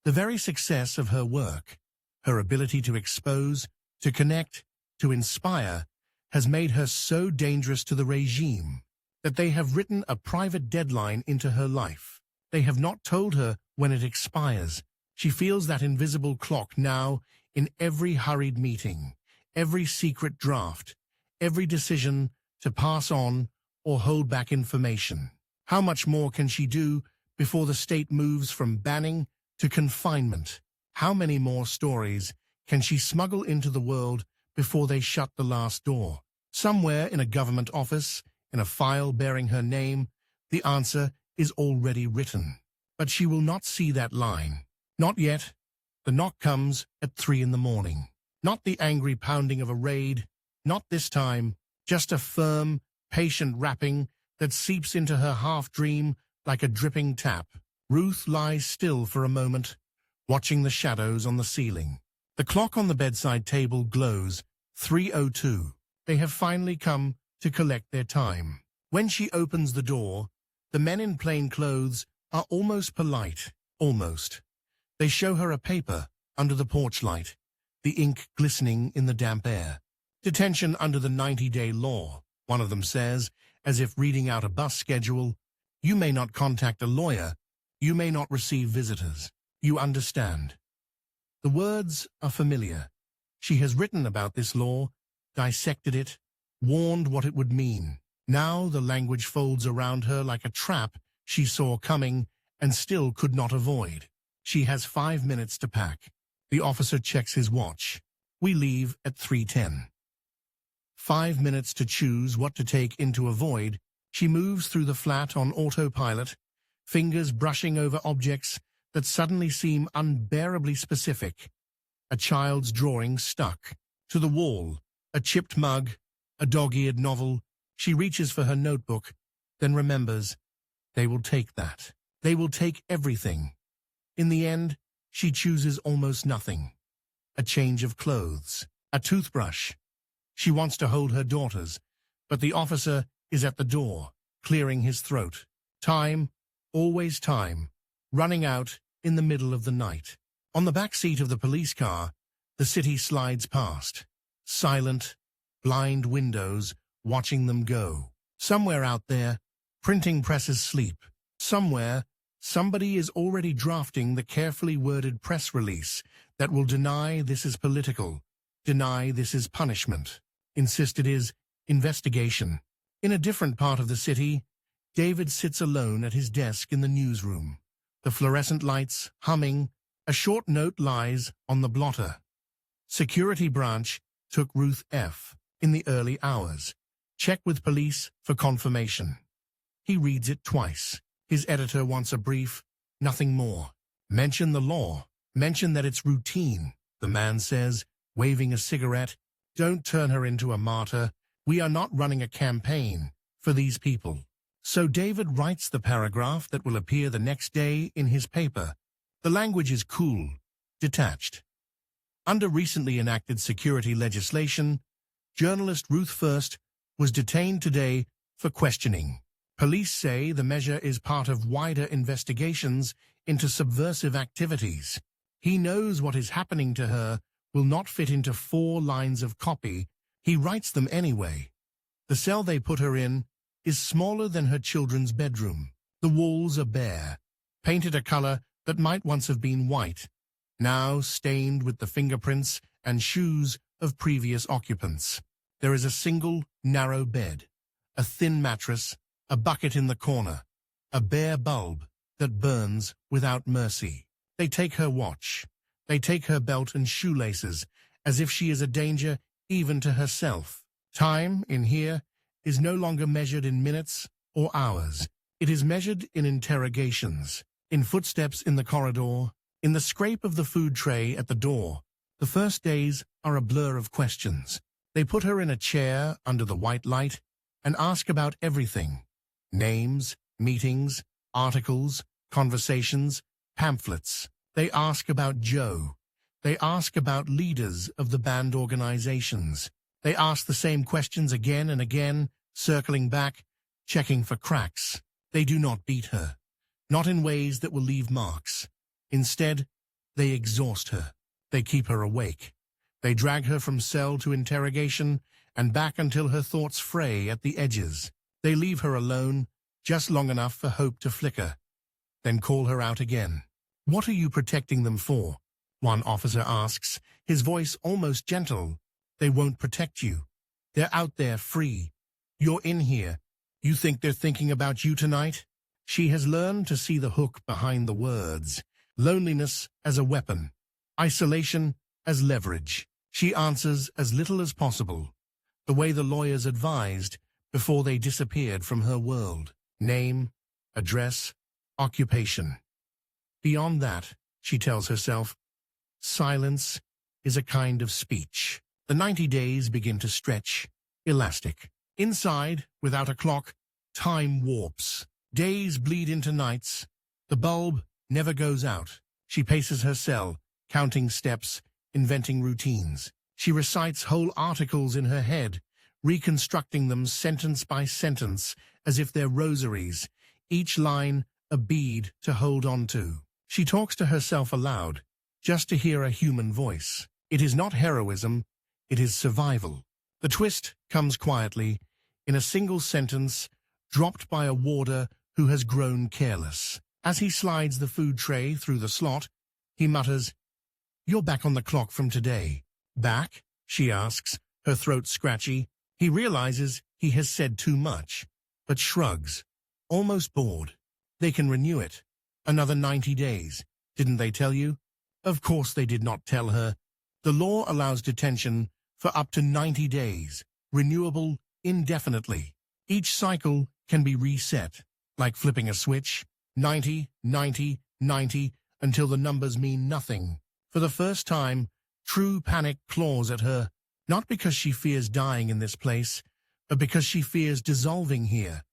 the very success of her work, her ability to expose, to connect, to inspire, has made her so dangerous to the regime that they have written a private deadline into her life. They have not told her when it expires. She feels that invisible clock now in every hurried meeting, every secret draft, every decision to pass on or hold back information. How much more can she do before the state moves from banning to confinement? How many more stories can she smuggle into the world before they shut the last door? Somewhere in a government office, in a file bearing her name, the answer is already written. But she will not see that line. Not yet. The knock comes at 3 in the morning. Not the angry pounding of a raid, not this time, just a firm, patient rapping that seeps into her half-dream like a dripping tap. Ruth lies still for a moment, watching the shadows on the ceiling. The clock on the bedside table glows 3:02. They have finally come to collect their time. When she opens the door, the men in plain clothes are almost polite, almost. They show her a paper under the porch light, the ink glistening in the damp air. Detention under the 90-day law, one of them says, as if reading out a bus schedule. You may not contact a lawyer. You may not receive visitors. You understand. The words are familiar. She has written about this law, dissected it, warned what it would mean. Now the language folds around her like a trap she saw coming and still could not avoid. She has 5 minutes to pack. The officer checks his watch. We leave at 3:10. 5 minutes to choose what to take into avoid. She moves through the flat on autopilot, fingers brushing over objects that suddenly seem unbearably specific. A child's drawing stuck to the wall, a chipped mug, a dog-eared novel. She reaches for her notebook, then remembers, they will take that. They will take everything. In the end, she chooses almost nothing. A change of clothes, a toothbrush. She wants to hold her daughters, but the officer is at the door, clearing his throat. Time, always time, running out in the middle of the night. On the back seat of the police car, the city slides past. Silent, blind windows watching them go. Somewhere out there, printing presses sleep. Somewhere, somebody is already drafting the carefully worded press release that will deny this is political, deny this is punishment, insist it is investigation. In a different part of the city, David sits alone at his desk in the newsroom. The fluorescent lights humming. A short note lies on the blotter. Security branch took Ruth F. in the early hours. Check with police for confirmation. He reads it twice. His editor wants a brief, nothing more. Mention the law. Mention that it's routine, the man says, waving a cigarette. Don't turn her into a martyr. We are not running a campaign for these people. So David writes the paragraph that will appear the next day in his paper. The language is cool, detached. Under recently enacted security legislation, journalist Ruth First was detained today for questioning. Police say the measure is part of wider investigations into subversive activities. He knows what is happening to her will not fit into 4 lines of copy. He writes them anyway. The cell they put her in is smaller than her children's bedroom. The walls are bare, painted a color that might once have been white, now stained with the fingerprints and shoes of previous occupants. There is a single, narrow bed, a thin mattress, a bucket in the corner, a bare bulb that burns without mercy. They take her watch. They take her belt and shoelaces, as if she is a danger even to herself. Time, in here, is no longer measured in minutes or hours. It is measured in interrogations, in footsteps in the corridor, in the scrape of the food tray at the door. The first days are a blur of questions. They put her in a chair under the white light and ask about everything. Names, meetings, articles, conversations, pamphlets. They ask about Joe. They ask about leaders of the band organizations. They ask the same questions again and again, circling back, checking for cracks. They do not beat her, not in ways that will leave marks. Instead, they exhaust her. They keep her awake. They drag her from cell to interrogation and back until her thoughts fray at the edges. They leave her alone, just long enough for hope to flicker, then call her out again. "What are you protecting them for?" one officer asks, his voice almost gentle. "They won't protect you. They're out there free. You're in here. You think they're thinking about you tonight?" She has learned to see the hook behind the words. Loneliness as a weapon. Isolation as leverage. She answers as little as possible, the way the lawyers advised before they disappeared from her world. Name, address, occupation. Beyond that, she tells herself, silence is a kind of speech. The 90 days begin to stretch, elastic. Inside, without a clock, time warps. Days bleed into nights. The bulb never goes out. She paces her cell, counting steps, inventing routines. She recites whole articles in her head, reconstructing them sentence by sentence, as if they're rosaries, each line a bead to hold on to. She talks to herself aloud, just to hear a human voice. It is not heroism, it is survival. The twist comes quietly, in a single sentence, dropped by a warder who has grown careless. As he slides the food tray through the slot, he mutters, "You're back on the clock from today." "Back?" she asks, her throat scratchy. He realizes he has said too much, but shrugs, almost bored. "They can renew it. Another 90 days. Didn't they tell you?" Of course they did not tell her. The law allows detention for up to 90 days, renewable indefinitely. Each cycle can be reset, like flipping a switch, 90, 90, 90, until the numbers mean nothing. For the first time, true panic claws at her, not because she fears dying in this place, but because she fears dissolving here,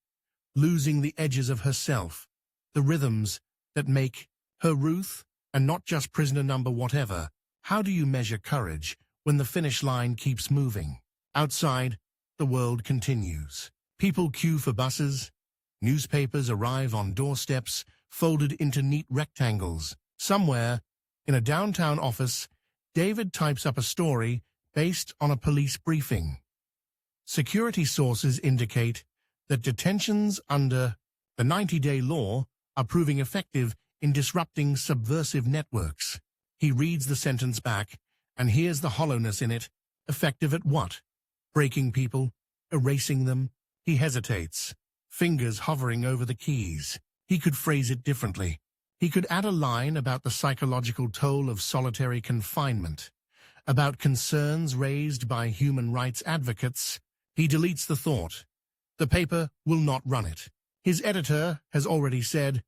losing the edges of herself, the rhythms that make her Ruth, and not just prisoner number whatever. How do you measure courage when the finish line keeps moving? Outside, the world continues. People queue for buses. Newspapers arrive on doorsteps, folded into neat rectangles. Somewhere, in a downtown office, David types up a story based on a police briefing. Security sources indicate that detentions under the 90-day law are proving effective in disrupting subversive networks. He reads the sentence back and hears the hollowness in it. Effective at what? Breaking people? Erasing them? He hesitates, fingers hovering over the keys. He could phrase it differently. He could add a line about the psychological toll of solitary confinement, about concerns raised by human rights advocates. He deletes the thought. The paper will not run it. His editor has already said,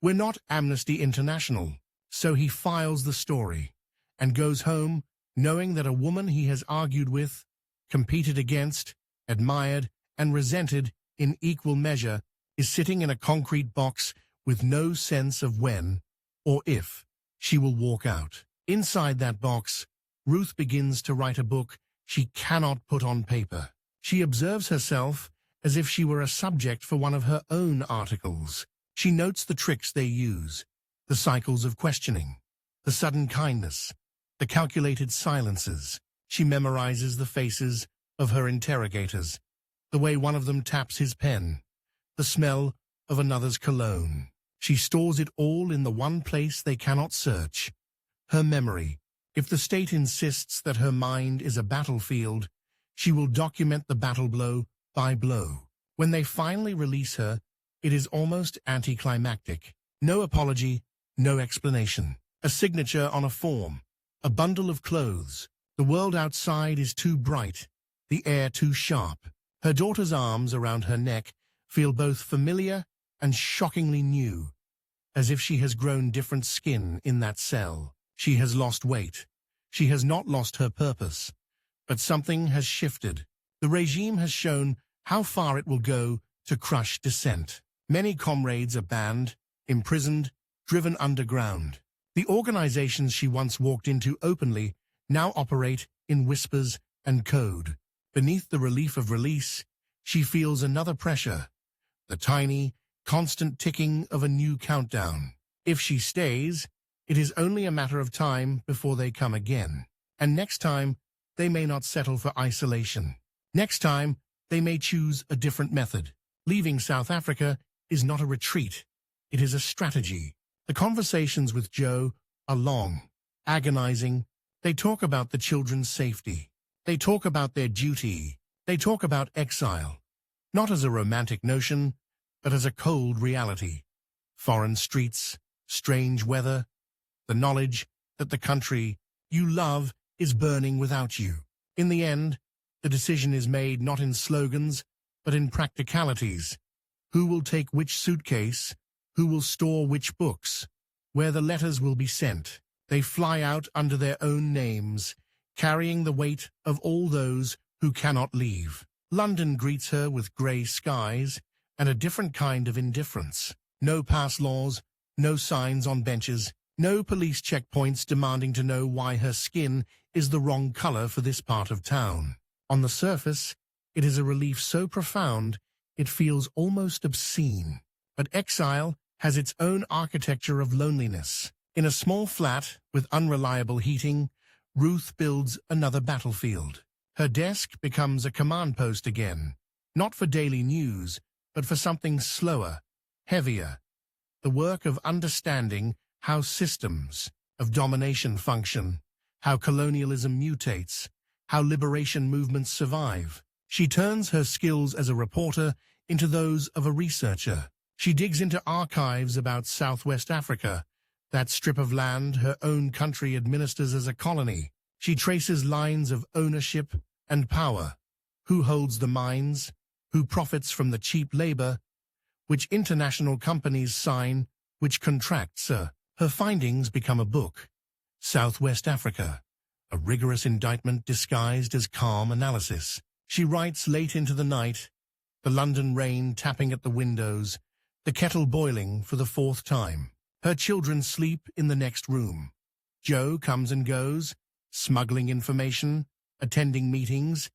"We're not Amnesty International." So he files the story and goes home knowing that a woman he has argued with, competed against, admired, and resented in equal measure is sitting in a concrete box with no sense of when or if she will walk out. Inside that box, Ruth begins to write a book she cannot put on paper. She observes herself as if she were a subject for one of her own articles. She notes the tricks they use, the cycles of questioning, the sudden kindness, the calculated silences. She memorizes the faces of her interrogators, the way one of them taps his pen, the smell of another's cologne. She stores it all in the one place they cannot search, her memory. If the state insists that her mind is a battlefield, she will document the battle blow by blow. When they finally release her, it is almost anticlimactic. No apology, no explanation. a signature on a form, a bundle of clothes. The world outside is too bright, the air too sharp. Her daughter's arms around her neck feel both familiar and shockingly new, as if she has grown different skin in that cell. She has lost weight. She has not lost her purpose, but something has shifted. The regime has shown how far it will go to crush dissent. Many comrades are banned, imprisoned, driven underground. The organizations she once walked into openly now operate in whispers and code. Beneath the relief of release, she feels another pressure, the tiny, constant ticking of a new countdown. If she stays, it is only a matter of time before they come again. And next time, they may not settle for isolation. Next time, they may choose a different method. Leaving South Africa is not a retreat. It is a strategy. The conversations with Joe are long, agonizing. They talk about the children's safety. They talk about their duty. They talk about exile, not as a romantic notion, but as a cold reality. Foreign streets, strange weather, the knowledge that the country you love is burning without you. In the end, the decision is made not in slogans, but in practicalities. Who will take which suitcase? Who will store which books? Where the letters will be sent? They fly out under their own names, carrying the weight of all those who cannot leave. London greets her with grey skies and a different kind of indifference. No pass laws, no signs on benches, no police checkpoints demanding to know why her skin is the wrong color for this part of town. On the surface, it is a relief so profound it feels almost obscene. But exile has its own architecture of loneliness. In a small flat with unreliable heating, Ruth builds another battlefield. Her desk becomes a command post again, not for daily news, but for something slower, heavier. The work of understanding how systems of domination function, how colonialism mutates, how liberation movements survive. She turns her skills as a reporter into those of a researcher. She digs into archives about Southwest Africa, that strip of land her own country administers as a colony. She traces lines of ownership and power. Who holds the mines? Who profits from the cheap labor? Which international companies sign which contracts? Her findings become a book. Southwest Africa, a rigorous indictment disguised as calm analysis. She writes late into the night, the London rain tapping at the windows, the kettle boiling for the fourth time. Her children sleep in the next room. Joe comes and goes, smuggling information, attending meetings,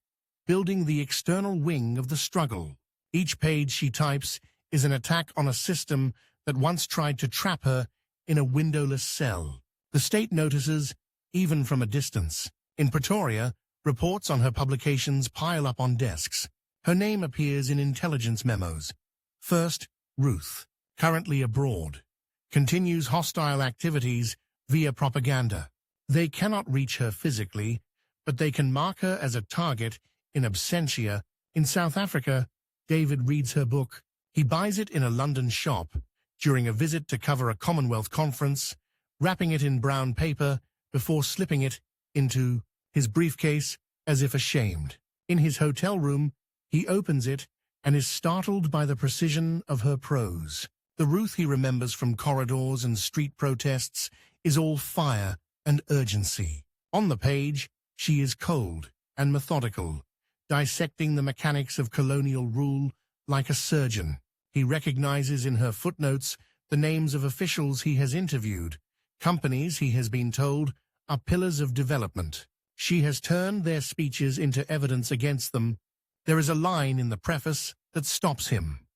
building the external wing of the struggle. Each page she types is an attack on a system that once tried to trap her in a windowless cell. The state notices, even from a distance. In Pretoria, reports on her publications pile up on desks. Her name appears in intelligence memos. First, Ruth, currently abroad, continues hostile activities via propaganda. They cannot reach her physically, but they can mark her as a target in absentia. In South Africa, David reads her book. He buys it in a London shop during a visit to cover a Commonwealth conference, wrapping it in brown paper before slipping it into his briefcase as if ashamed. In his hotel room, he opens it and is startled by the precision of her prose. The Ruth he remembers from corridors and street protests is all fire and urgency. On the page, she is cold and methodical, dissecting the mechanics of colonial rule like a surgeon. He recognizes in her footnotes the names of officials he has interviewed, companies he has been told are pillars of development. She has turned their speeches into evidence against them. There is a line in the preface that stops him.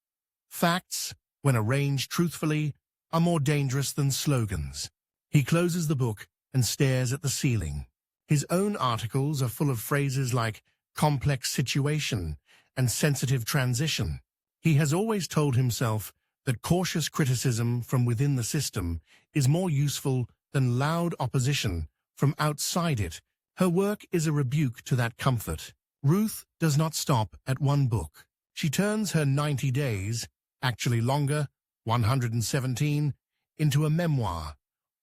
Facts, when arranged truthfully, are more dangerous than slogans. He closes the book and stares at the ceiling. His own articles are full of phrases like complex situation and sensitive transition. He has always told himself that cautious criticism from within the system is more useful than loud opposition from outside it. Her work is a rebuke to that comfort. Ruth does not stop at one book. She turns her 90 days, actually longer, 117, into a memoir,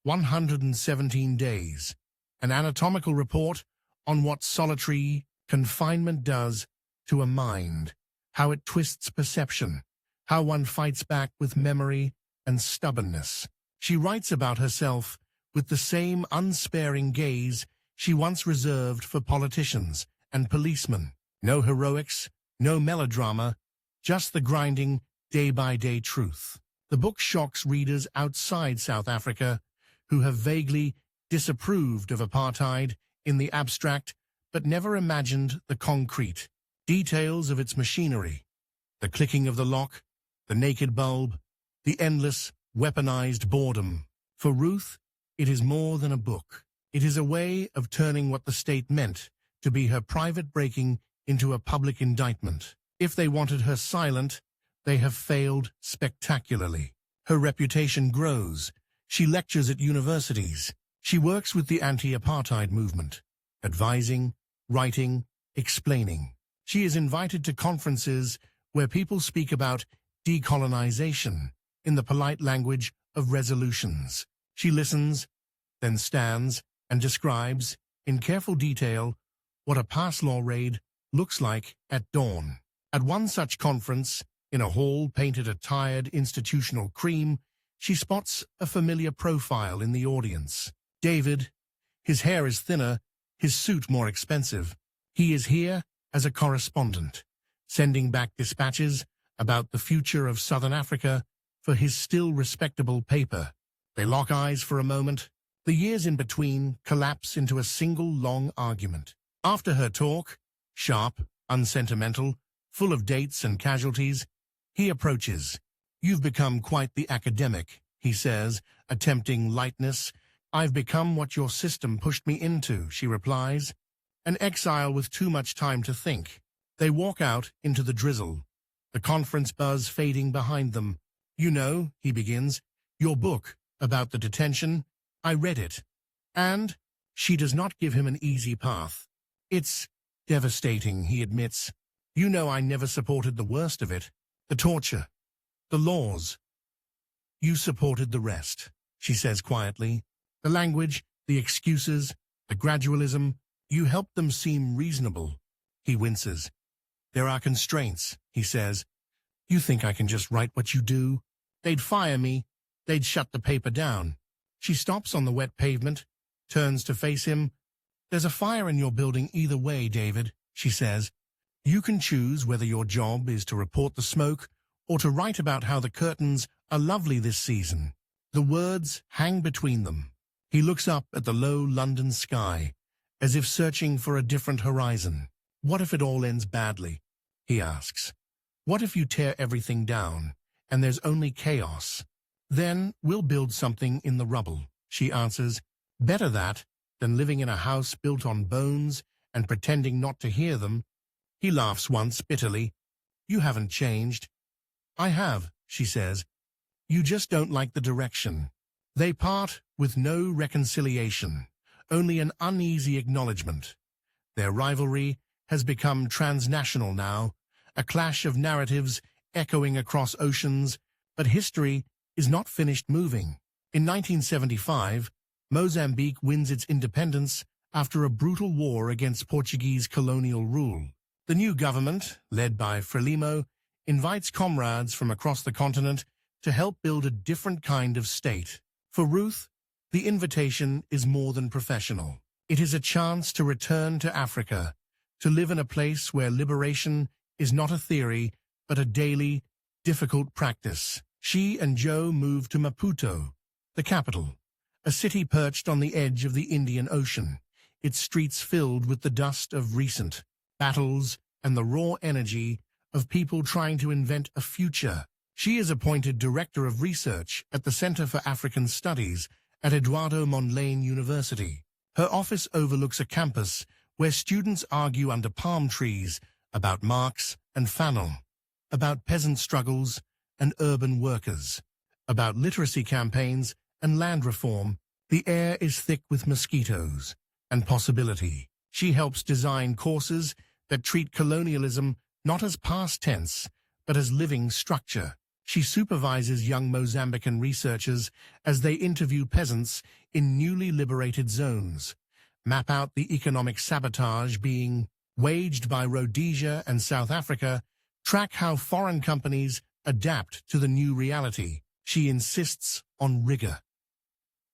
117 Days, an anatomical report on what solitary confinement does to a mind, how it twists perception, how one fights back with memory and stubbornness. She writes about herself with the same unsparing gaze she once reserved for politicians and policemen. No heroics, no melodrama, just the grinding, day-by-day truth. The book shocks readers outside South Africa who have vaguely disapproved of apartheid in the abstract but never imagined the concrete details of its machinery, the clicking of the lock, the naked bulb, the endless, weaponized boredom. For Ruth, it is more than a book. It is a way of turning what the state meant to be her private breaking into a public indictment. If they wanted her silent, they have failed spectacularly. Her reputation grows. She lectures at universities. She works with the anti-apartheid movement, advising, writing, explaining. She is invited to conferences where people speak about decolonization in the polite language of resolutions. She listens, then stands and describes, in careful detail, what a pass law raid looks like at dawn. At one such conference, in a hall painted a tired institutional cream, she spots a familiar profile in the audience. David. His hair is thinner, his suit more expensive. He is here as a correspondent, sending back dispatches about the future of Southern Africa for his still respectable paper. They lock eyes for a moment. The years in between collapse into a single long argument. After her talk, sharp, unsentimental, full of dates and casualties, he approaches. "You've become quite the academic," he says, attempting lightness. "I've become what your system pushed me into," she replies. "An exile with too much time to think." They walk out into the drizzle, the conference buzz fading behind them. "You know," he begins, "your book about the detention, I read it." And she does not give him an easy path. "It's devastating," he admits. "You know I never supported the worst of it, the torture, the laws. You supported the rest," she says quietly. "The language, the excuses, the gradualism, you helped them seem reasonable." He winces. "There are constraints," he says. "You think I can just write what you do? They'd fire me. They'd shut the paper down." She stops on the wet pavement, turns to face him. "There's a fire in your building either way, David," she says. "You can choose whether your job is to report the smoke or to write about how the curtains are lovely this season." The words hang between them. He looks up at the low London sky, as if searching for a different horizon. "What if it all ends badly?" he asks. "What if you tear everything down, and there's only chaos?" "Then we'll build something in the rubble," she answers. "Better that than living in a house built on bones and pretending not to hear them." He laughs once bitterly. "You haven't changed." "I have," she says. "You just don't like the direction." They part with no reconciliation, only an uneasy acknowledgement. Their rivalry has become transnational now, a clash of narratives echoing across oceans, but history is not finished moving. In 1975, Mozambique wins its independence after a brutal war against Portuguese colonial rule. The new government, led by Frelimo, invites comrades from across the continent to help build a different kind of state. For Ruth, the invitation is more than professional. It is a chance to return to Africa, to live in a place where liberation is not a theory, but a daily, difficult practice. She and Joe move to Maputo, the capital, a city perched on the edge of the Indian Ocean, its streets filled with the dust of recent battles and the raw energy of people trying to invent a future. She is appointed Director of Research at the Center for African Studies at Eduardo Mondlane University. Her office overlooks a campus where students argue under palm trees about Marx and Fanon, about peasant struggles and urban workers, about literacy campaigns and land reform. The air is thick with mosquitoes and possibility. She helps design courses that treat colonialism not as past tense, but as living structure. She supervises young Mozambican researchers as they interview peasants in newly liberated zones, map out the economic sabotage being waged by Rhodesia and South Africa, track how foreign companies adapt to the new reality. She insists on rigor.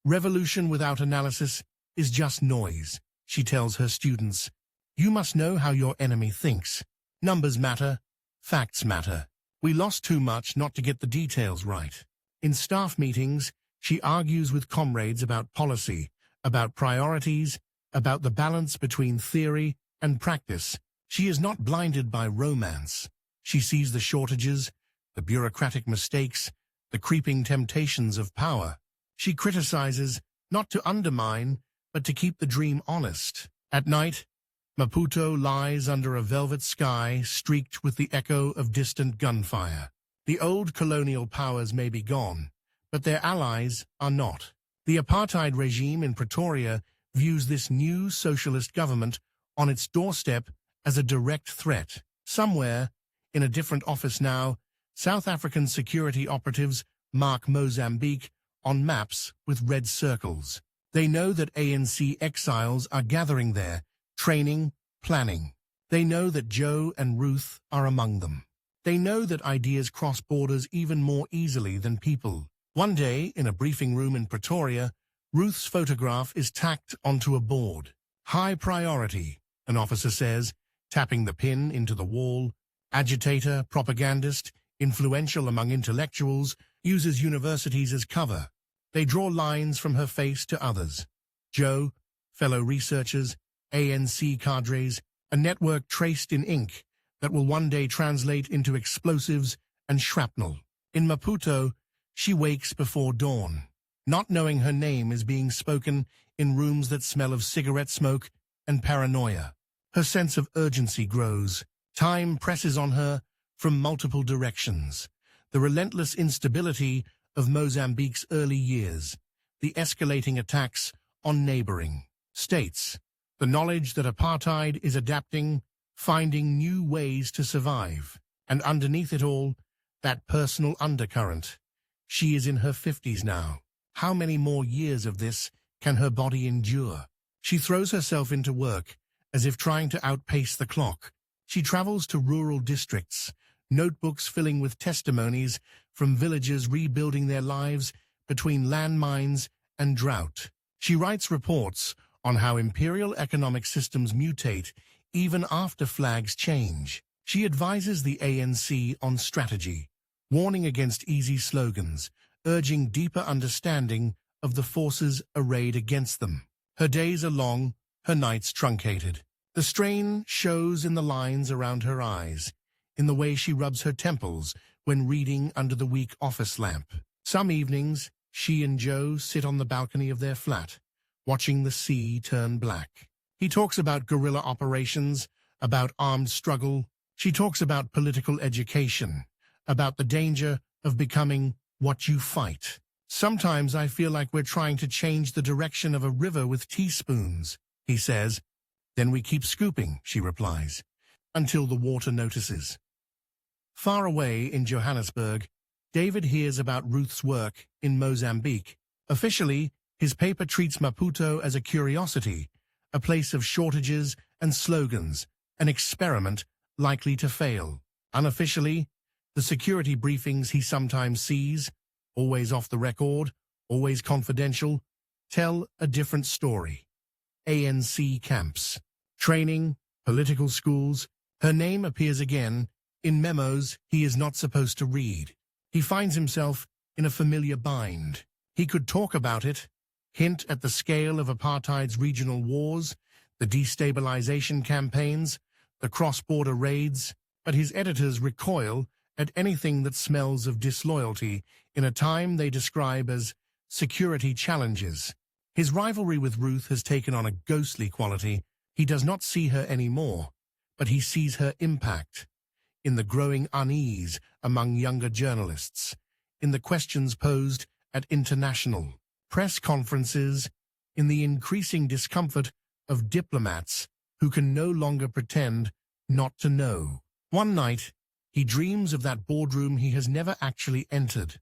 Revolution without analysis is just noise, she tells her students. You must know how your enemy thinks. Numbers matter, facts matter. We lost too much not to get the details right. In staff meetings, she argues with comrades about policy, about priorities, about the balance between theory and practice. She is not blinded by romance. She sees the shortages, the bureaucratic mistakes, the creeping temptations of power. She criticizes, not to undermine, but to keep the dream honest. At night, Maputo lies under a velvet sky streaked with the echo of distant gunfire. The old colonial powers may be gone, but their allies are not. The apartheid regime in Pretoria views this new socialist government on its doorstep as a direct threat. Somewhere, in a different office now, South African security operatives mark Mozambique on maps with red circles. They know that ANC exiles are gathering there, training, planning. They know that Joe and Ruth are among them. They know that ideas cross borders even more easily than people. One day, in a briefing room in Pretoria, Ruth's photograph is tacked onto a board. High priority, an officer says, tapping the pin into the wall. Agitator, propagandist, influential among intellectuals, uses universities as cover. They draw lines from her face to others. Joe, fellow researchers, ANC cadres, a network traced in ink that will one day translate into explosives and shrapnel. In Maputo, she wakes before dawn, not knowing her name is being spoken in rooms that smell of cigarette smoke and paranoia. Her sense of urgency grows. Time presses on her from multiple directions. The relentless instability of Mozambique's early years, the escalating attacks on neighboring states, the knowledge that apartheid is adapting, finding new ways to survive, and underneath it all, that personal undercurrent. She is in her 50s now. How many more years of this can her body endure? She throws herself into work, as if trying to outpace the clock. She travels to rural districts, notebooks filling with testimonies from villagers rebuilding their lives between landmines and drought. She writes reports on how imperial economic systems mutate even after flags change. She advises the ANC on strategy, warning against easy slogans, urging deeper understanding of the forces arrayed against them. Her days are long, her nights truncated. The strain shows in the lines around her eyes, in the way she rubs her temples when reading under the weak office lamp. Some evenings, she and Joe sit on the balcony of their flat, watching the sea turn black. He talks about guerrilla operations, about armed struggle. She talks about political education, about the danger of becoming what you fight. Sometimes I feel like we're trying to change the direction of a river with teaspoons, he says. Then we keep scooping, she replies, until the water notices. Far away in Johannesburg, David hears about Ruth's work in Mozambique. Officially, his paper treats Maputo as a curiosity, a place of shortages and slogans, an experiment likely to fail. Unofficially, the security briefings he sometimes sees, always off the record, always confidential, tell a different story. ANC camps, training, political schools. Her name appears again in memos he is not supposed to read. He finds himself in a familiar bind. He could talk about it, hint at the scale of apartheid's regional wars, the destabilization campaigns, the cross-border raids, but his editors recoil at anything that smells of disloyalty in a time they describe as security challenges. His rivalry with Ruth has taken on a ghostly quality. He does not see her anymore, but he sees her impact in the growing unease among younger journalists, in the questions posed at international press conferences, in the increasing discomfort of diplomats who can no longer pretend not to know. One night, He dreams of that boardroom he has never actually entered,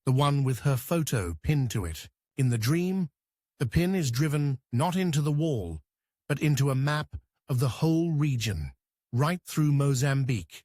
the one with her photo pinned to it. In the dream, the pin is driven not into the wall, but into a map of the whole region, right through Mozambique,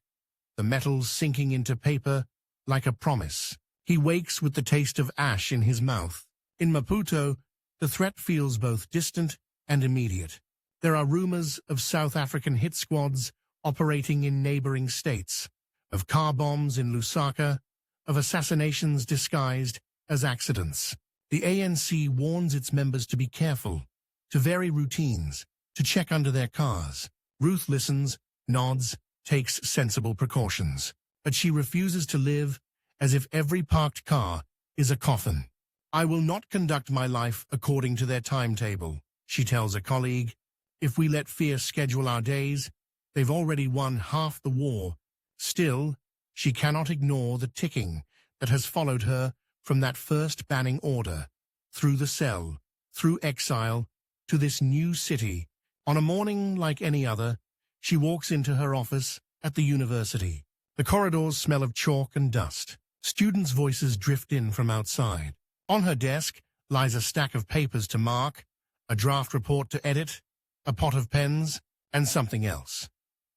the metals sinking into paper like a promise. He wakes with the taste of ash in his mouth. In Maputo, the threat feels both distant and immediate. There are rumors of South African hit squads operating in neighboring states, of car bombs in Lusaka, of assassinations disguised as accidents. The ANC warns its members to be careful, to vary routines, to check under their cars. Ruth listens, nods, takes sensible precautions, but she refuses to live as if every parked car is a coffin. "I will not conduct my life according to their timetable," she tells a colleague. "If we let fear schedule our days, they've already won half the war." Still, she cannot ignore the ticking that has followed her from that first banning order, through the cell, through exile, to this new city. On a morning like any other, she walks into her office at the university. The corridors smell of chalk and dust. Students' voices drift in from outside. On her desk lies a stack of papers to mark, a draft report to edit, a pot of pens, and something else.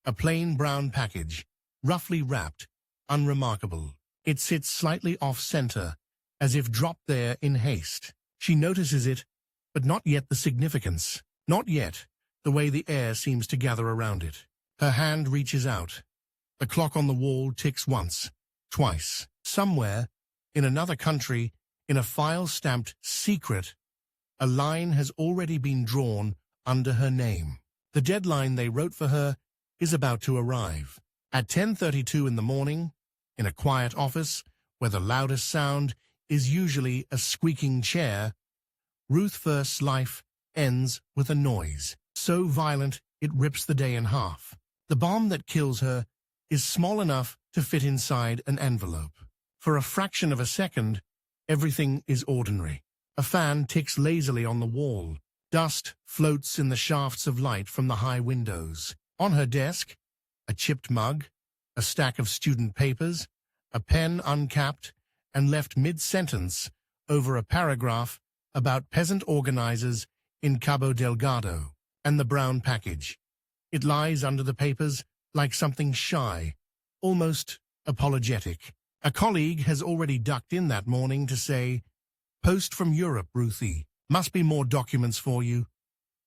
A plain brown package, roughly wrapped, unremarkable. It sits slightly off-center, as if dropped there in haste. She notices it, but not yet the significance. Not yet the way the air seems to gather around it. Her hand reaches out. The clock on the wall ticks once, twice. Somewhere, in another country, in a file stamped secret, a line has already been drawn under her name. The deadline they wrote for her is about to arrive. At 10:32 in the morning, in a quiet office where the loudest sound is usually a squeaking chair, Ruth First's life ends with a noise so violent it rips the day in half. The bomb that kills her is small enough to fit inside an envelope. For a fraction of a second, everything is ordinary. A fan ticks lazily on the wall. Dust floats in the shafts of light from the high windows. On her desk, a chipped mug, a stack of student papers, a pen uncapped and left mid-sentence over a paragraph about peasant organizers in Cabo Delgado, and the brown package. It lies under the papers like something shy, almost apologetic. A colleague has already ducked in that morning to say, "Post from Europe, Ruthie. Must be more documents for you."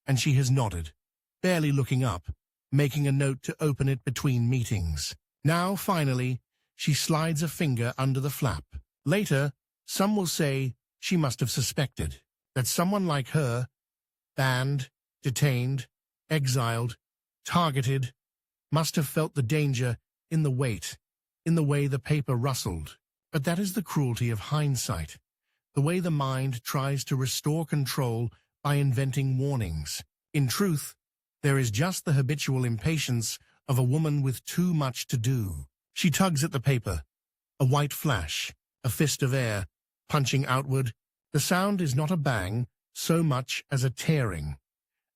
And she has nodded, barely looking up, making a note to open it between meetings. Now, finally, she slides a finger under the flap. Later, some will say she must have suspected that someone like her, banned, detained, exiled, targeted, must have felt the danger in the weight, in the way the paper rustled. But that is the cruelty of hindsight, the way the mind tries to restore control by inventing warnings. In truth, there is just the habitual impatience of a woman with too much to do. She tugs at the paper. A white flash, a fist of air, punching outward. The sound is not a bang so much as a tearing,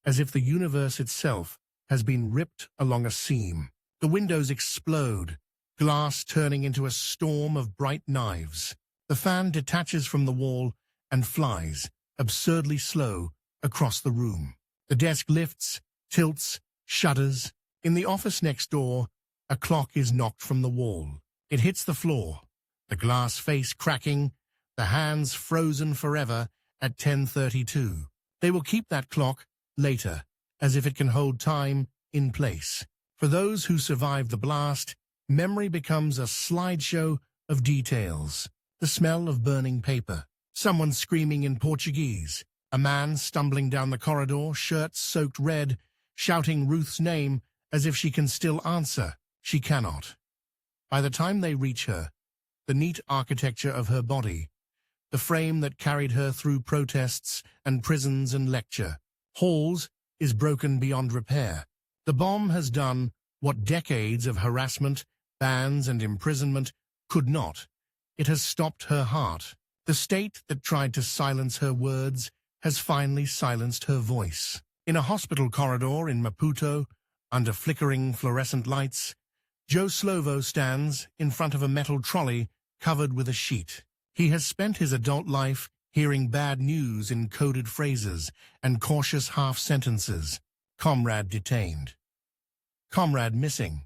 as if the universe itself has been ripped along a seam. The windows explode, glass turning into a storm of bright knives. The fan detaches from the wall and flies, absurdly slow, across the room. The desk lifts, tilts, shudders. In the office next door, a clock is knocked from the wall. It hits the floor, the glass face cracking, the hands frozen forever at 10:32. They will keep that clock later, as if it can hold time in place. For those who survive the blast, memory becomes a slideshow of details. The smell of burning paper, someone screaming in Portuguese, a man stumbling down the corridor, shirt soaked red, shouting Ruth's name as if she can still answer. She cannot. By the time they reach her, the neat architecture of her body, the frame that carried her through protests and prisons and lecture halls, is broken beyond repair. The bomb has done what decades of harassment, bans, and imprisonment could not. It has stopped her heart. The state that tried to silence her words has finally silenced her voice. In a hospital corridor in Maputo, under flickering fluorescent lights, Joe Slovo stands in front of a metal trolley covered with a sheet. He has spent his adult life hearing bad news in coded phrases and cautious half-sentences. Comrade detained. Comrade missing.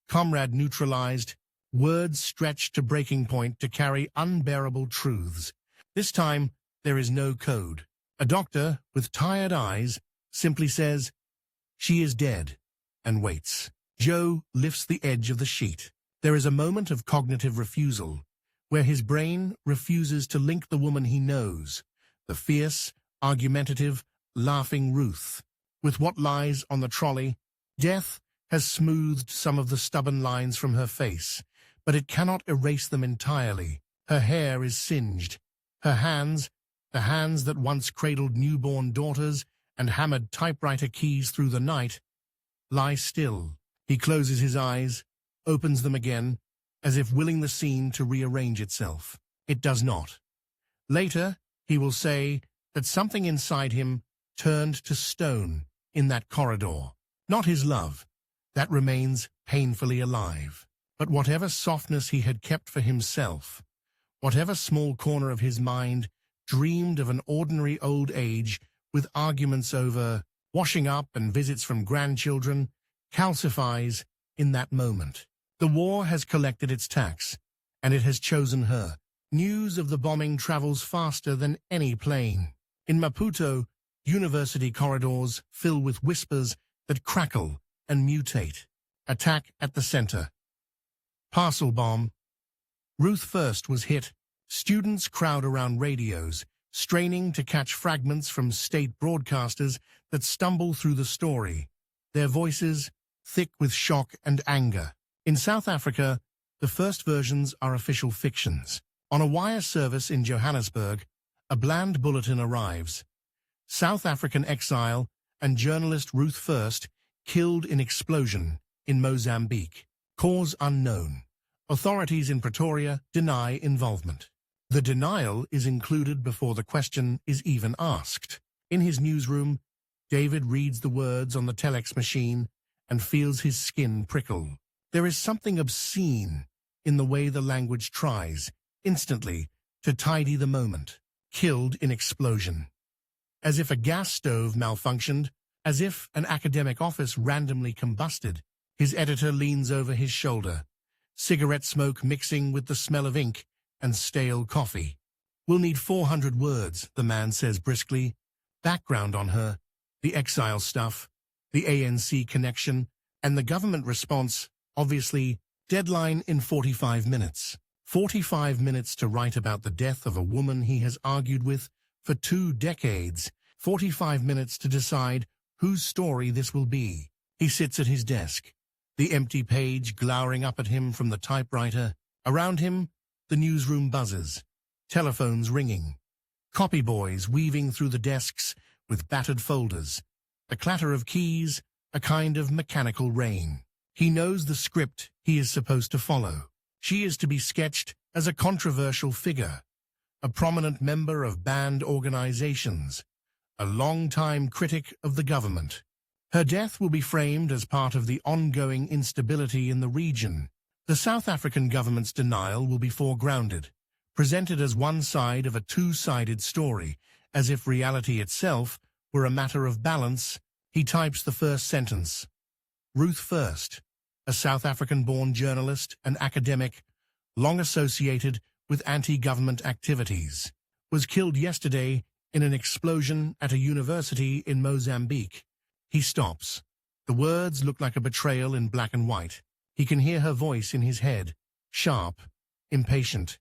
Comrade neutralized. Words stretched to breaking point to carry unbearable truths. This time, there is no code. A doctor, with tired eyes, simply says, "She is dead," and waits. Joe lifts the edge of the sheet. There is a moment of cognitive refusal, where his brain refuses to link the woman he knows, the fierce, argumentative, laughing Ruth, with what lies on the trolley. Death has smoothed some of the stubborn lines from her face, but it cannot erase them entirely. Her hair is singed. Her hands, the hands that once cradled newborn daughters and hammered typewriter keys through the night, lie still. He closes his eyes, opens them again, as if willing the scene to rearrange itself. It does not. Later, he will say that something inside him turned to stone in that corridor. Not his love. That remains painfully alive. But whatever softness he had kept for himself, whatever small corner of his mind dreamed of an ordinary old age with arguments over washing up and visits from grandchildren, calcifies in that moment. The war has collected its tax, and it has chosen her. News of the bombing travels faster than any plane. In Maputo, university corridors fill with whispers that crackle and mutate. Attack at the center. Parcel bomb. Ruth First was hit. Students crowd around radios, straining to catch fragments from state broadcasters that stumble through the story, their voices thick with shock and anger. In South Africa, the first versions are official fictions. On a wire service in Johannesburg, a bland bulletin arrives. South African exile and journalist Ruth First killed in explosion in Mozambique. Cause unknown. Authorities in Pretoria deny involvement. The denial is included before the question is even asked. In his newsroom, David reads the words on the telex machine and feels his skin prickle. There is something obscene in the way the language tries, instantly, to tidy the moment. Killed in explosion. As if a gas stove malfunctioned, as if an academic office randomly combusted. His editor leans over his shoulder, cigarette smoke mixing with the smell of ink and stale coffee. "We'll need 400 words, the man says briskly. Background on her, the exile stuff, the ANC connection, and the government response, obviously, deadline in 45 minutes. 45 minutes to write about the death of a woman he has argued with for 2 decades. 45 minutes to decide whose story this will be. He sits at his desk, the empty page glowering up at him from the typewriter. Around him, the newsroom buzzes, telephones ringing, copy boys weaving through the desks with battered folders, the clatter of keys, a kind of mechanical rain. He knows the script he is supposed to follow. She is to be sketched as a controversial figure, a prominent member of banned organizations, a long-time critic of the government. Her death will be framed as part of the ongoing instability in the region. The South African government's denial will be foregrounded, presented as one side of a two-sided story, as if reality itself were a matter of balance. He types the first sentence. Ruth First, a South African-born journalist and academic, long associated with anti-government activities, was killed yesterday in an explosion at a university in Mozambique. He stops. The words look like a betrayal in black and white. He can hear her voice in his head, sharp, impatient.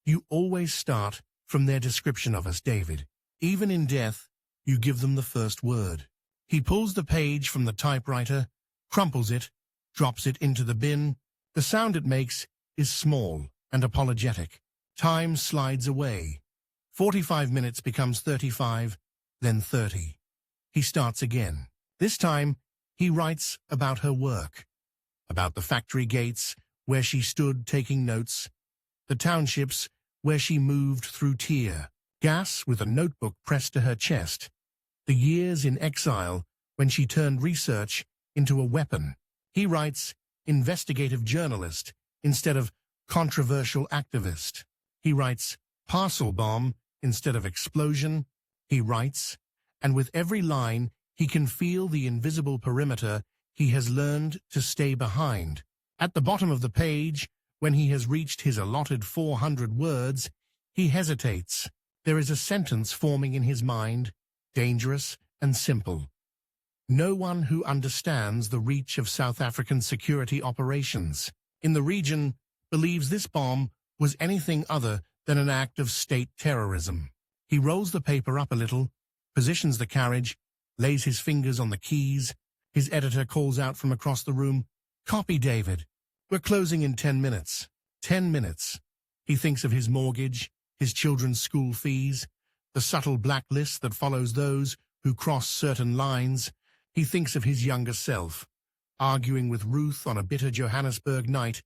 "You always start from their description of us, David. Even in death, you give them the first word." He pulls the page from the typewriter, crumples it, drops it into the bin. The sound it makes is small and apologetic. Time slides away. 45 minutes becomes 35, then 30. He starts again. This time, he writes about her work, about the factory gates where she stood taking notes, the townships where she moved through tear gas with a notebook pressed to her chest, the years in exile when she turned research into a weapon. He writes, investigative journalist instead of controversial activist. He writes parcel bomb instead of explosion. He writes, and with every line he can feel the invisible perimeter he has learned to stay behind. At the bottom of the page, when he has reached his allotted 400 words, he hesitates. There is a sentence forming in his mind, dangerous and simple. No one who understands the reach of South African security operations in the region believes this bomb was anything other than an act of state terrorism. He rolls the paper up a little, positions the carriage, lays his fingers on the keys. His editor calls out from across the room, "Copy, David. We're closing in 10 minutes. 10 minutes. He thinks of his mortgage, his children's school fees, the subtle blacklist that follows those who cross certain lines. He thinks of his younger self, arguing with Ruth on a bitter Johannesburg night,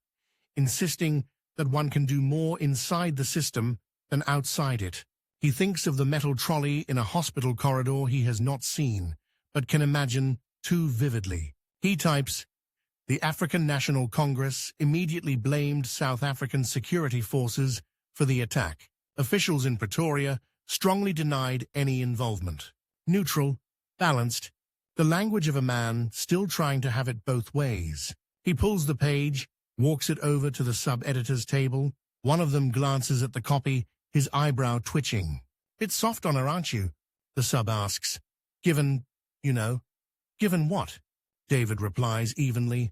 insisting that one can do more inside the system than outside it. He thinks of the metal trolley in a hospital corridor he has not seen, but can imagine too vividly. He types, "The African National Congress immediately blamed South African security forces for the attack. Officials in Pretoria strongly denied any involvement. Neutral, balanced, the language of a man still trying to have it both ways." He pulls the page, walks it over to the sub-editor's table. One of them glances at the copy, his eyebrow twitching. "Bit soft on her, aren't you?" the sub asks. "Given, you know." "Given what?" David replies evenly.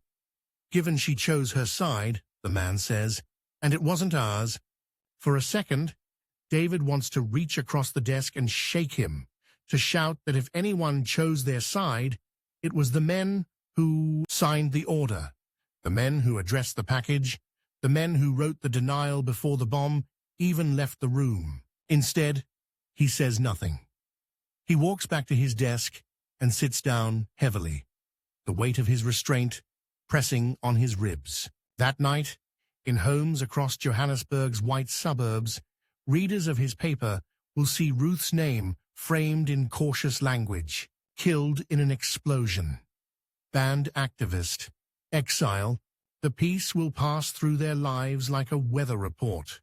"Given she chose her side," the man says, "and it wasn't ours." For a second, David wants to reach across the desk and shake him, to shout that if anyone chose their side, it was the men who signed the order, the men who addressed the package, the men who wrote the denial before the bomb even left the room. Instead, he says nothing. He walks back to his desk and sits down heavily, the weight of his restraint pressing on his ribs. That night, in homes across Johannesburg's white suburbs, readers of his paper will see Ruth's name framed in cautious language, killed in an explosion. Banned activist, exile, the piece will pass through their lives like a weather report.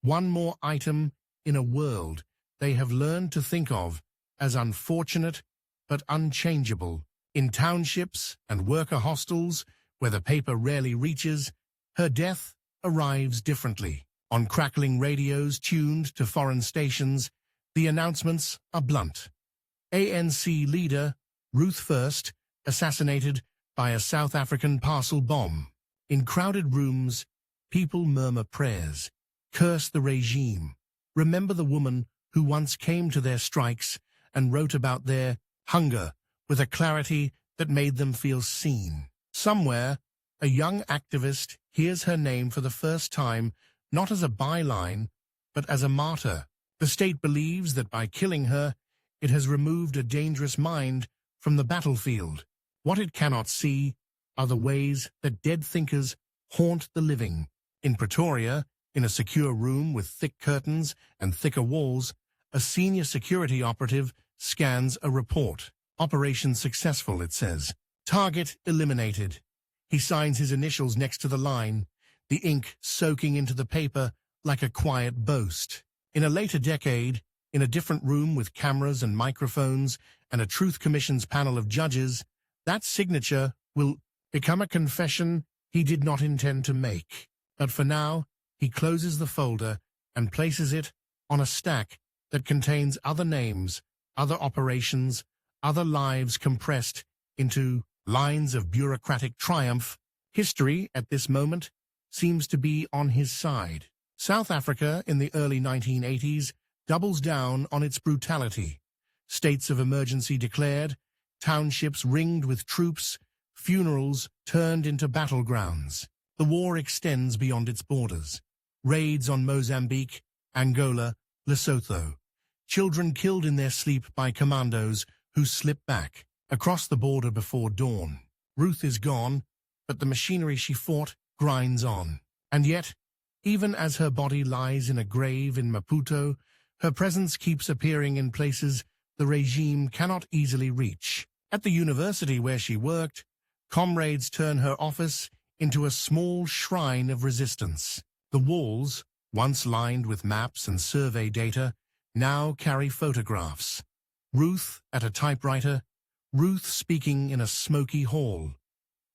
One more item in a world they have learned to think of as unfortunate but unchangeable. In townships and worker hostels, where the paper rarely reaches, her death arrives differently. On crackling radios tuned to foreign stations, the announcements are blunt. ANC leader Ruth First assassinated by a South African parcel bomb. In crowded rooms, people murmur prayers, curse the regime, remember the woman who once came to their strikes and wrote about their hunger with a clarity that made them feel seen. Somewhere, a young activist hears her name for the first time, not as a byline, but as a martyr. The state believes that by killing her, it has removed a dangerous mind from the battlefield. What it cannot see are the ways that dead thinkers haunt the living. In Pretoria, in a secure room with thick curtains and thicker walls, a senior security operative scans a report. "Operation successful," it says. "Target eliminated." He signs his initials next to the line, the ink soaking into the paper like a quiet boast. In a later decade, in a different room with cameras and microphones and a Truth Commission's panel of judges, that signature will become a confession he did not intend to make. But for now, he closes the folder and places it on a stack that contains other names, other operations, other lives compressed into lines of bureaucratic triumph. History, at this moment, seems to be on his side. South Africa, in the early 1980s, doubles down on its brutality. States of emergency declared, townships ringed with troops, funerals turned into battlegrounds. The war extends beyond its borders. Raids on Mozambique, Angola, Lesotho. Children killed in their sleep by commandos who slip back across the border before dawn. Ruth is gone, but the machinery she fought grinds on. And yet, even as her body lies in a grave in Maputo, her presence keeps appearing in places the regime cannot easily reach. At the university where she worked, comrades turn her office into a small shrine of resistance. The walls, once lined with maps and survey data, now carry photographs. Ruth at a typewriter, Ruth speaking in a smoky hall,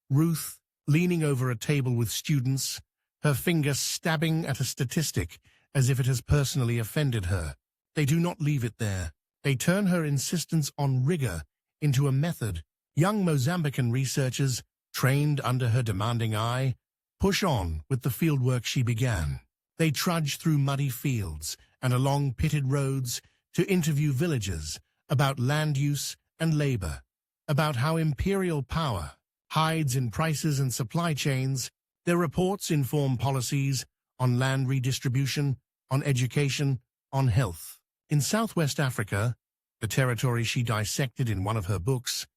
Ruth leaning over a table with students, her finger stabbing at a statistic as if it has personally offended her. They do not leave it there. They turn her insistence on rigor into a method. Young Mozambican researchers, trained under her demanding eye, push on with the fieldwork she began. They trudge through muddy fields and along pitted roads to interview villagers about land use and labor, about how imperial power hides in prices and supply chains. Their reports inform policies on land redistribution, on education, on health. In Southwest Africa, the territory she dissected in one of her books,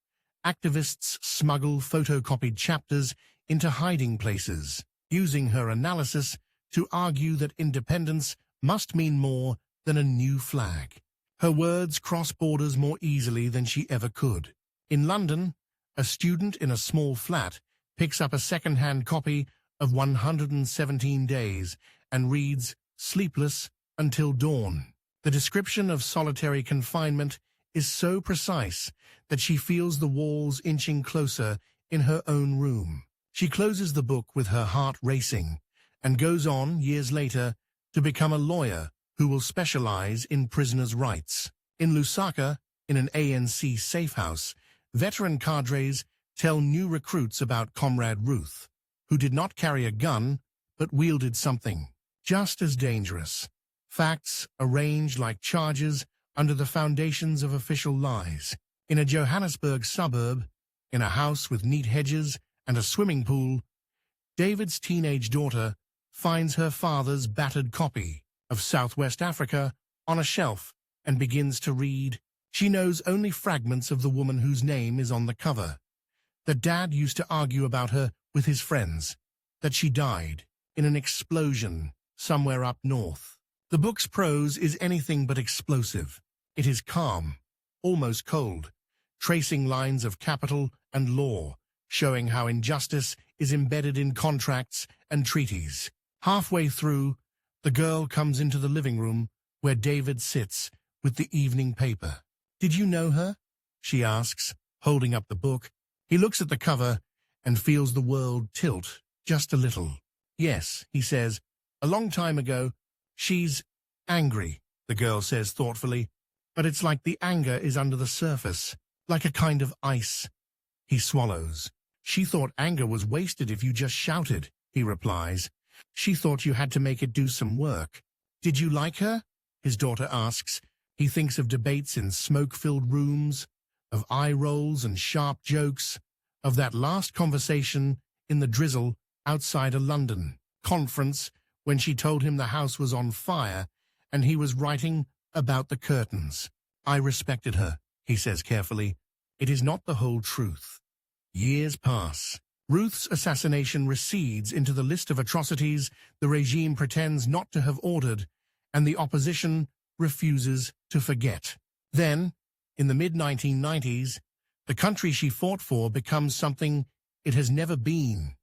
activists smuggle photocopied chapters into hiding places, using her analysis to argue that independence must mean more than a new flag. Her words cross borders more easily than she ever could. In London, a student in a small flat picks up a second-hand copy of 117 Days and reads "Sleepless until dawn." The description of solitary confinement is so precise that she feels the walls inching closer in her own room. She closes the book with her heart racing and goes on, years later, to become a lawyer who will specialize in prisoners' rights. In Lusaka, in an ANC safe house, veteran cadres tell new recruits about Comrade Ruth, who did not carry a gun but wielded something just as dangerous. Facts arranged like charges under the foundations of official lies. In a Johannesburg suburb, in a house with neat hedges and a swimming pool, David's teenage daughter finds her father's battered copy of Southwest Africa on a shelf and begins to read. She knows only fragments of the woman whose name is on the cover. That Dad used to argue about her with his friends, that she died in an explosion somewhere up north. The book's prose is anything but explosive. It is calm, almost cold, tracing lines of capital and law, showing how injustice is embedded in contracts and treaties. Halfway through, the girl comes into the living room where David sits with the evening paper. "Did you know her?" she asks, holding up the book. He looks at the cover and feels the world tilt just a little. "Yes," he says, "a long time ago. She's angry," the girl says thoughtfully, "but it's like the anger is under the surface, like a kind of ice." He swallows. "She thought anger was wasted if you just shouted," he replies. "She thought you had to make it do some work." "Did you like her?" his daughter asks. He thinks of debates in smoke-filled rooms, of eye rolls and sharp jokes, of that last conversation in the drizzle outside a London conference when she told him the house was on fire and he was writing about the curtains. "I respected her," he says carefully. "It is not the whole truth." Years pass. Ruth's assassination recedes into the list of atrocities the regime pretends not to have ordered, and the opposition refuses to forget. Then, in the mid-1990s, the country she fought for becomes something it has never been: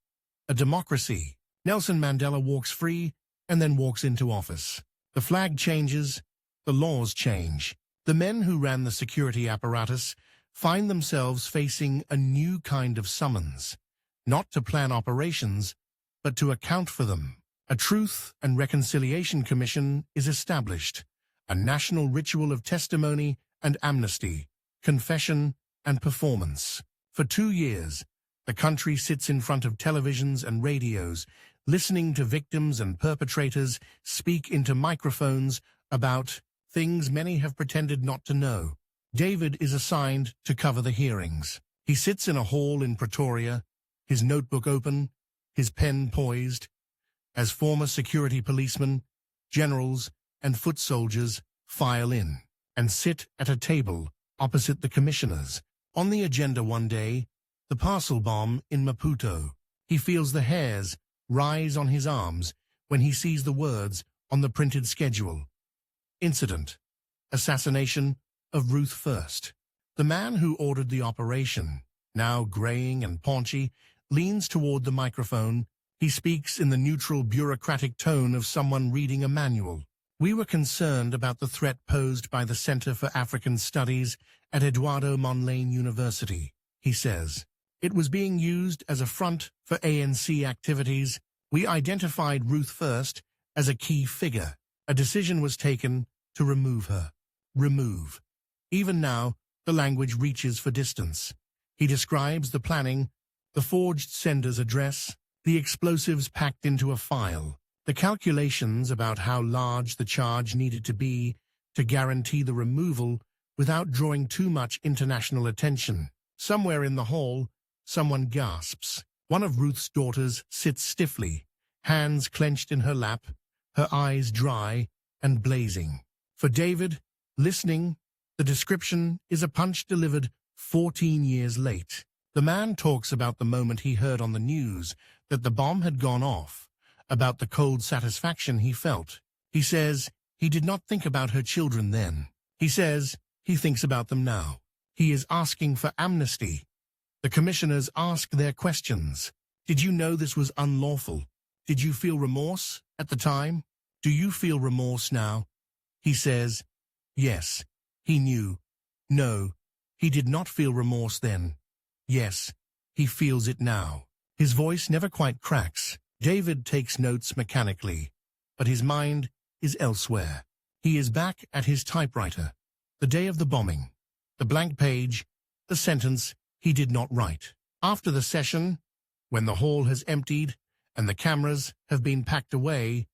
a democracy. Nelson Mandela walks free and then walks into office. The flag changes, the laws change. The men who ran the security apparatus find themselves facing a new kind of summons, not to plan operations, but to account for them. A Truth and Reconciliation Commission is established, a national ritual of testimony and amnesty, confession and performance. For 2 years, the country sits in front of televisions and radios, listening to victims and perpetrators speak into microphones about things many have pretended not to know. David is assigned to cover the hearings. He sits in a hall in Pretoria, his notebook open, his pen poised, as former security policemen, generals, and foot soldiers file in and sit at a table opposite the commissioners. On the agenda one day, the parcel bomb in Maputo. He feels the hairs rise on his arms when he sees the words on the printed schedule. Incident: assassination of Ruth First. The man who ordered the operation, now graying and paunchy, leans toward the microphone. He speaks in the neutral, bureaucratic tone of someone reading a manual. We were concerned about the threat posed by the Center for African Studies at Eduardo Mondlane University, he says. It was being used as a front for ANC activities. We identified Ruth First as a key figure. A decision was taken to remove her. Remove. Even now, the language reaches for distance. He describes the planning, the forged sender's address, the explosives packed into a file, the calculations about how large the charge needed to be to guarantee the removal without drawing too much international attention. Somewhere in the hall, someone gasps. One of Ruth's daughters sits stiffly, hands clenched in her lap, her eyes dry and blazing. For David, listening, the description is a punch delivered 14 years late. The man talks about the moment he heard on the news that the bomb had gone off, about the cold satisfaction he felt. He says he did not think about her children then. He says he thinks about them now. He is asking for amnesty. The commissioners ask their questions. Did you know this was unlawful? Did you feel remorse at the time? Do you feel remorse now? He says, yes, he knew. No, he did not feel remorse then. Yes, he feels it now. His voice never quite cracks. David takes notes mechanically, but his mind is elsewhere. He is back at his typewriter. The day of the bombing. The blank page, the sentence he did not write. After the session, when the hall has emptied and the cameras have been packed away,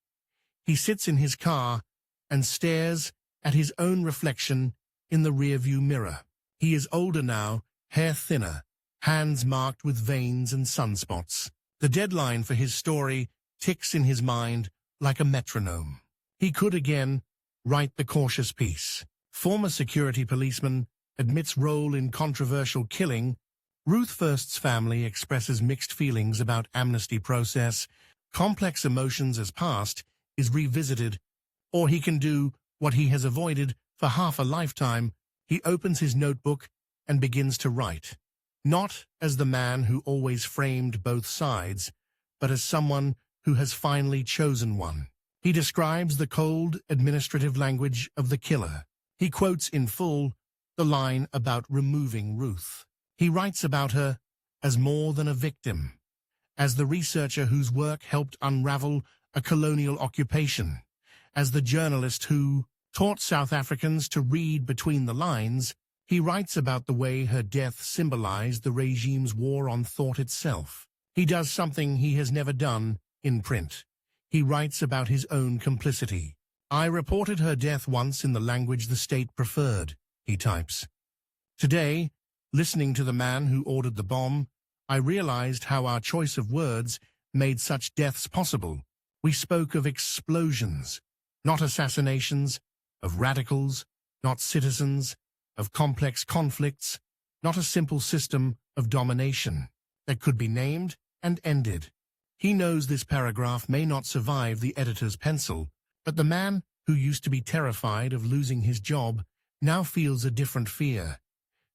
he sits in his car and stares at his own reflection in the rearview mirror. He is older now, hair thinner, hands marked with veins and sunspots. The deadline for his story ticks in his mind like a metronome. He could again write the cautious piece. Former security policeman admits role in controversial killing. Ruth First's family expresses mixed feelings about amnesty process. Complex emotions as past is revisited. Or he can do what he has avoided for half a lifetime. He opens his notebook and begins to write. Not as the man who always framed both sides, but as someone who has finally chosen one. He describes the cold, administrative language of the killer. He quotes in full the line about removing Ruth. He writes about her as more than a victim, as the researcher whose work helped unravel a colonial occupation, as the journalist who taught South Africans to read between the lines. He writes about the way her death symbolized the regime's war on thought itself. He does something he has never done in print. He writes about his own complicity. I reported her death once in the language the state preferred, he types. Today, listening to the man who ordered the bomb, I realized how our choice of words made such deaths possible. We spoke of explosions, not assassinations, of radicals, not citizens, of complex conflicts, not a simple system of domination that could be named and ended. He knows this paragraph may not survive the editor's pencil, but the man who used to be terrified of losing his job now feels a different fear,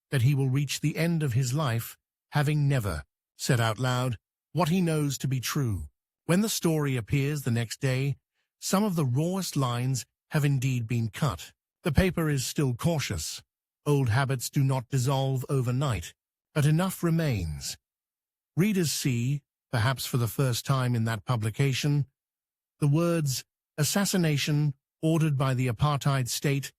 that he will reach the end of his life having never said out loud what he knows to be true. When the story appears the next day, some of the rawest lines have indeed been cut. The paper is still cautious. Old habits do not dissolve overnight, but enough remains. Readers see, perhaps for the first time in that publication, the words assassination ordered by the apartheid state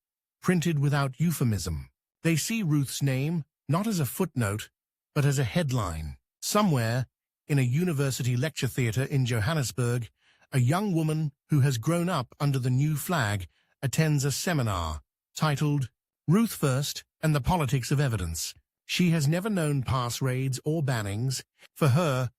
printed without euphemism. They see Ruth's name not as a footnote, but as a headline. Somewhere, in a university lecture theatre in Johannesburg, a young woman who has grown up under the new flag attends a seminar titled Ruth First and the Politics of Evidence. She has never known pass raids or bannings. For her,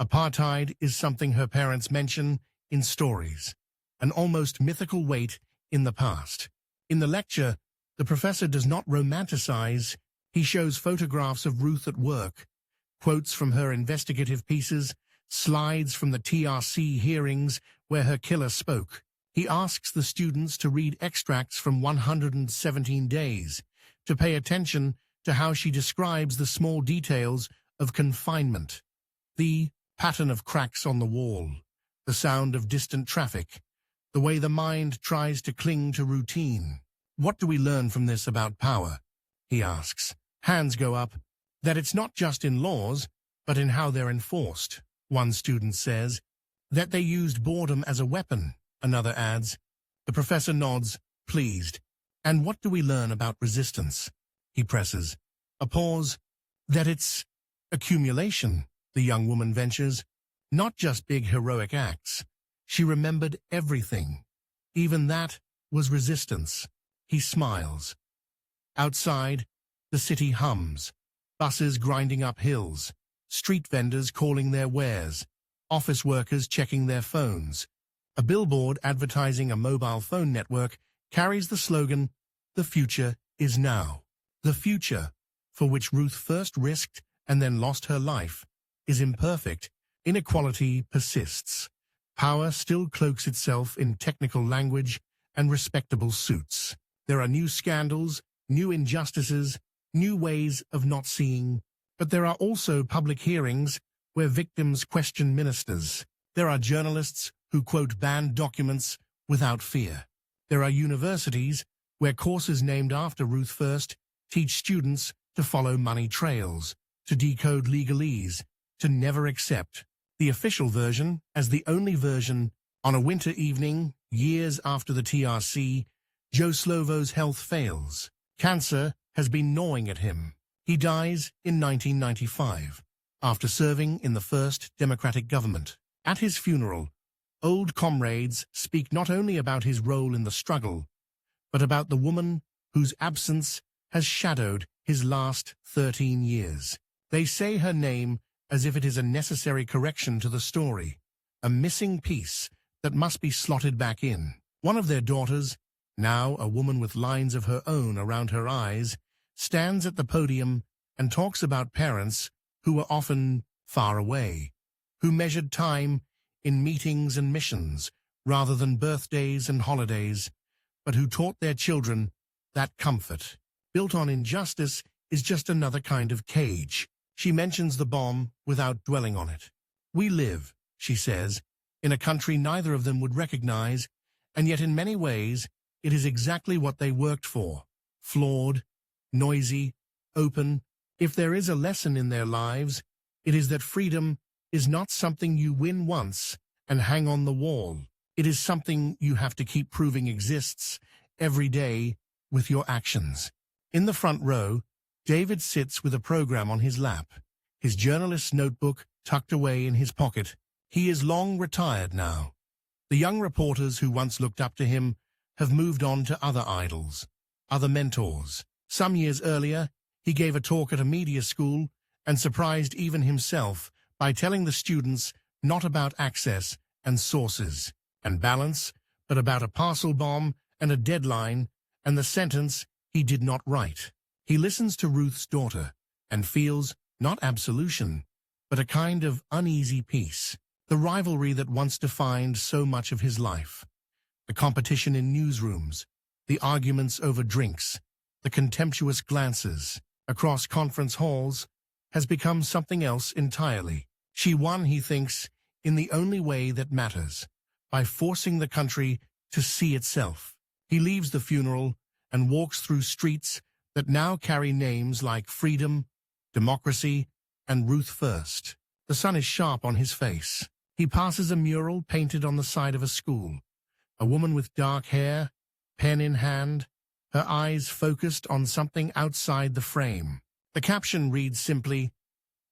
apartheid is something her parents mention in stories, an almost mythical weight in the past. In the lecture, the professor does not romanticize. He shows photographs of Ruth at work, quotes from her investigative pieces, slides from the TRC hearings where her killer spoke. He asks the students to read extracts from 117 Days, to pay attention to how she describes the small details of confinement, The pattern of cracks on the wall, the sound of distant traffic, the way the mind tries to cling to routine. What do we learn from this about power? He asks. Hands go up. That it's not just in laws, but in how they're enforced. One student says that they used boredom as a weapon. Another adds. The professor nods, pleased. And what do we learn about resistance? He presses. A pause. That it's accumulation, the young woman ventures. Not just big heroic acts. She remembered everything. Even that was resistance. He smiles. Outside, the city hums. Buses grinding up hills. Street vendors calling their wares. Office workers checking their phones. A billboard advertising a mobile phone network carries the slogan, "The future is now." The future, for which Ruth First risked and then lost her life, is imperfect. Inequality persists. Power still cloaks itself in technical language and respectable suits. There are new scandals, new injustices, new ways of not seeing, but there are also public hearings where victims question ministers. There are journalists who quote banned documents without fear. There are universities where courses named after Ruth First teach students to follow money trails, to decode legalese, to never accept the official version as the only version. On a winter evening, years after the TRC, Joe Slovo's health fails. Cancer has been gnawing at him. He dies in 1995, after serving in the first Democratic government. At his funeral, old comrades speak not only about his role in the struggle, but about the woman whose absence has shadowed his last 13 years. They say her name as if it is a necessary correction to the story, a missing piece that must be slotted back in. One of their daughters, now a woman with lines of her own around her eyes, stands at the podium and talks about parents who were often far away, who measured time in meetings and missions rather than birthdays and holidays, but who taught their children that comfort, built on injustice, is just another kind of cage. She mentions the bomb without dwelling on it. We live, she says, in a country neither of them would recognize, and yet in many ways it is exactly what they worked for. Flawed, noisy, open. If there is a lesson in their lives, it is that freedom is not something you win once and hang on the wall. It is something you have to keep proving exists every day with your actions. In the front row, David sits with a program on his lap, his journalist's notebook tucked away in his pocket. He is long retired now. The young reporters who once looked up to him have moved on to other idols, other mentors. Some years earlier, he gave a talk at a media school and surprised even himself by telling the students not about access and sources and balance, but about a parcel bomb and a deadline and the sentence he did not write. He listens to Ruth's daughter and feels not absolution, but a kind of uneasy peace. The rivalry that once defined so much of his life, the competition in newsrooms, the arguments over drinks, the contemptuous glances across conference halls, has become something else entirely. She won, he thinks, in the only way that matters, by forcing the country to see itself. He leaves the funeral and walks through streets that now carry names like Freedom, Democracy, and Ruth First. The sun is sharp on his face. He passes a mural painted on the side of a school. A woman with dark hair, pen in hand, her eyes focused on something outside the frame. The caption reads simply,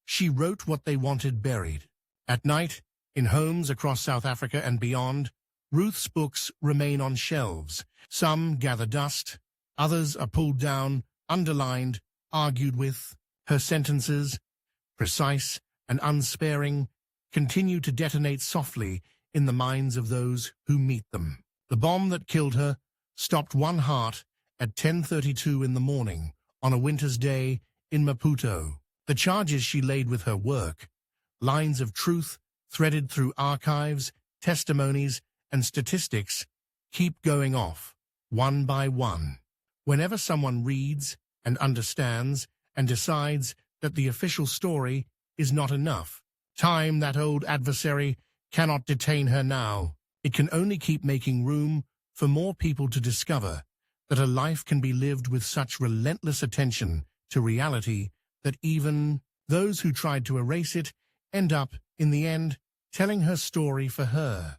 "She wrote what they wanted buried." At night, in homes across South Africa and beyond, Ruth's books remain on shelves. Some gather dust, others are pulled down, underlined, argued with. Her sentences, precise and unsparing, continue to detonate softly in the minds of those who meet them. The bomb that killed her stopped one heart at 10:32 in the morning on a winter's day in Maputo. The charges she laid with her work, lines of truth threaded through archives, testimonies, and statistics, keep going off, one by one. Whenever someone reads and understands and decides that the official story is not enough, Time, that old adversary, cannot detain her now. It can only keep making room for more people to discover that a life can be lived with such relentless attention to reality that even those who tried to erase it end up, in the end, telling her story for her.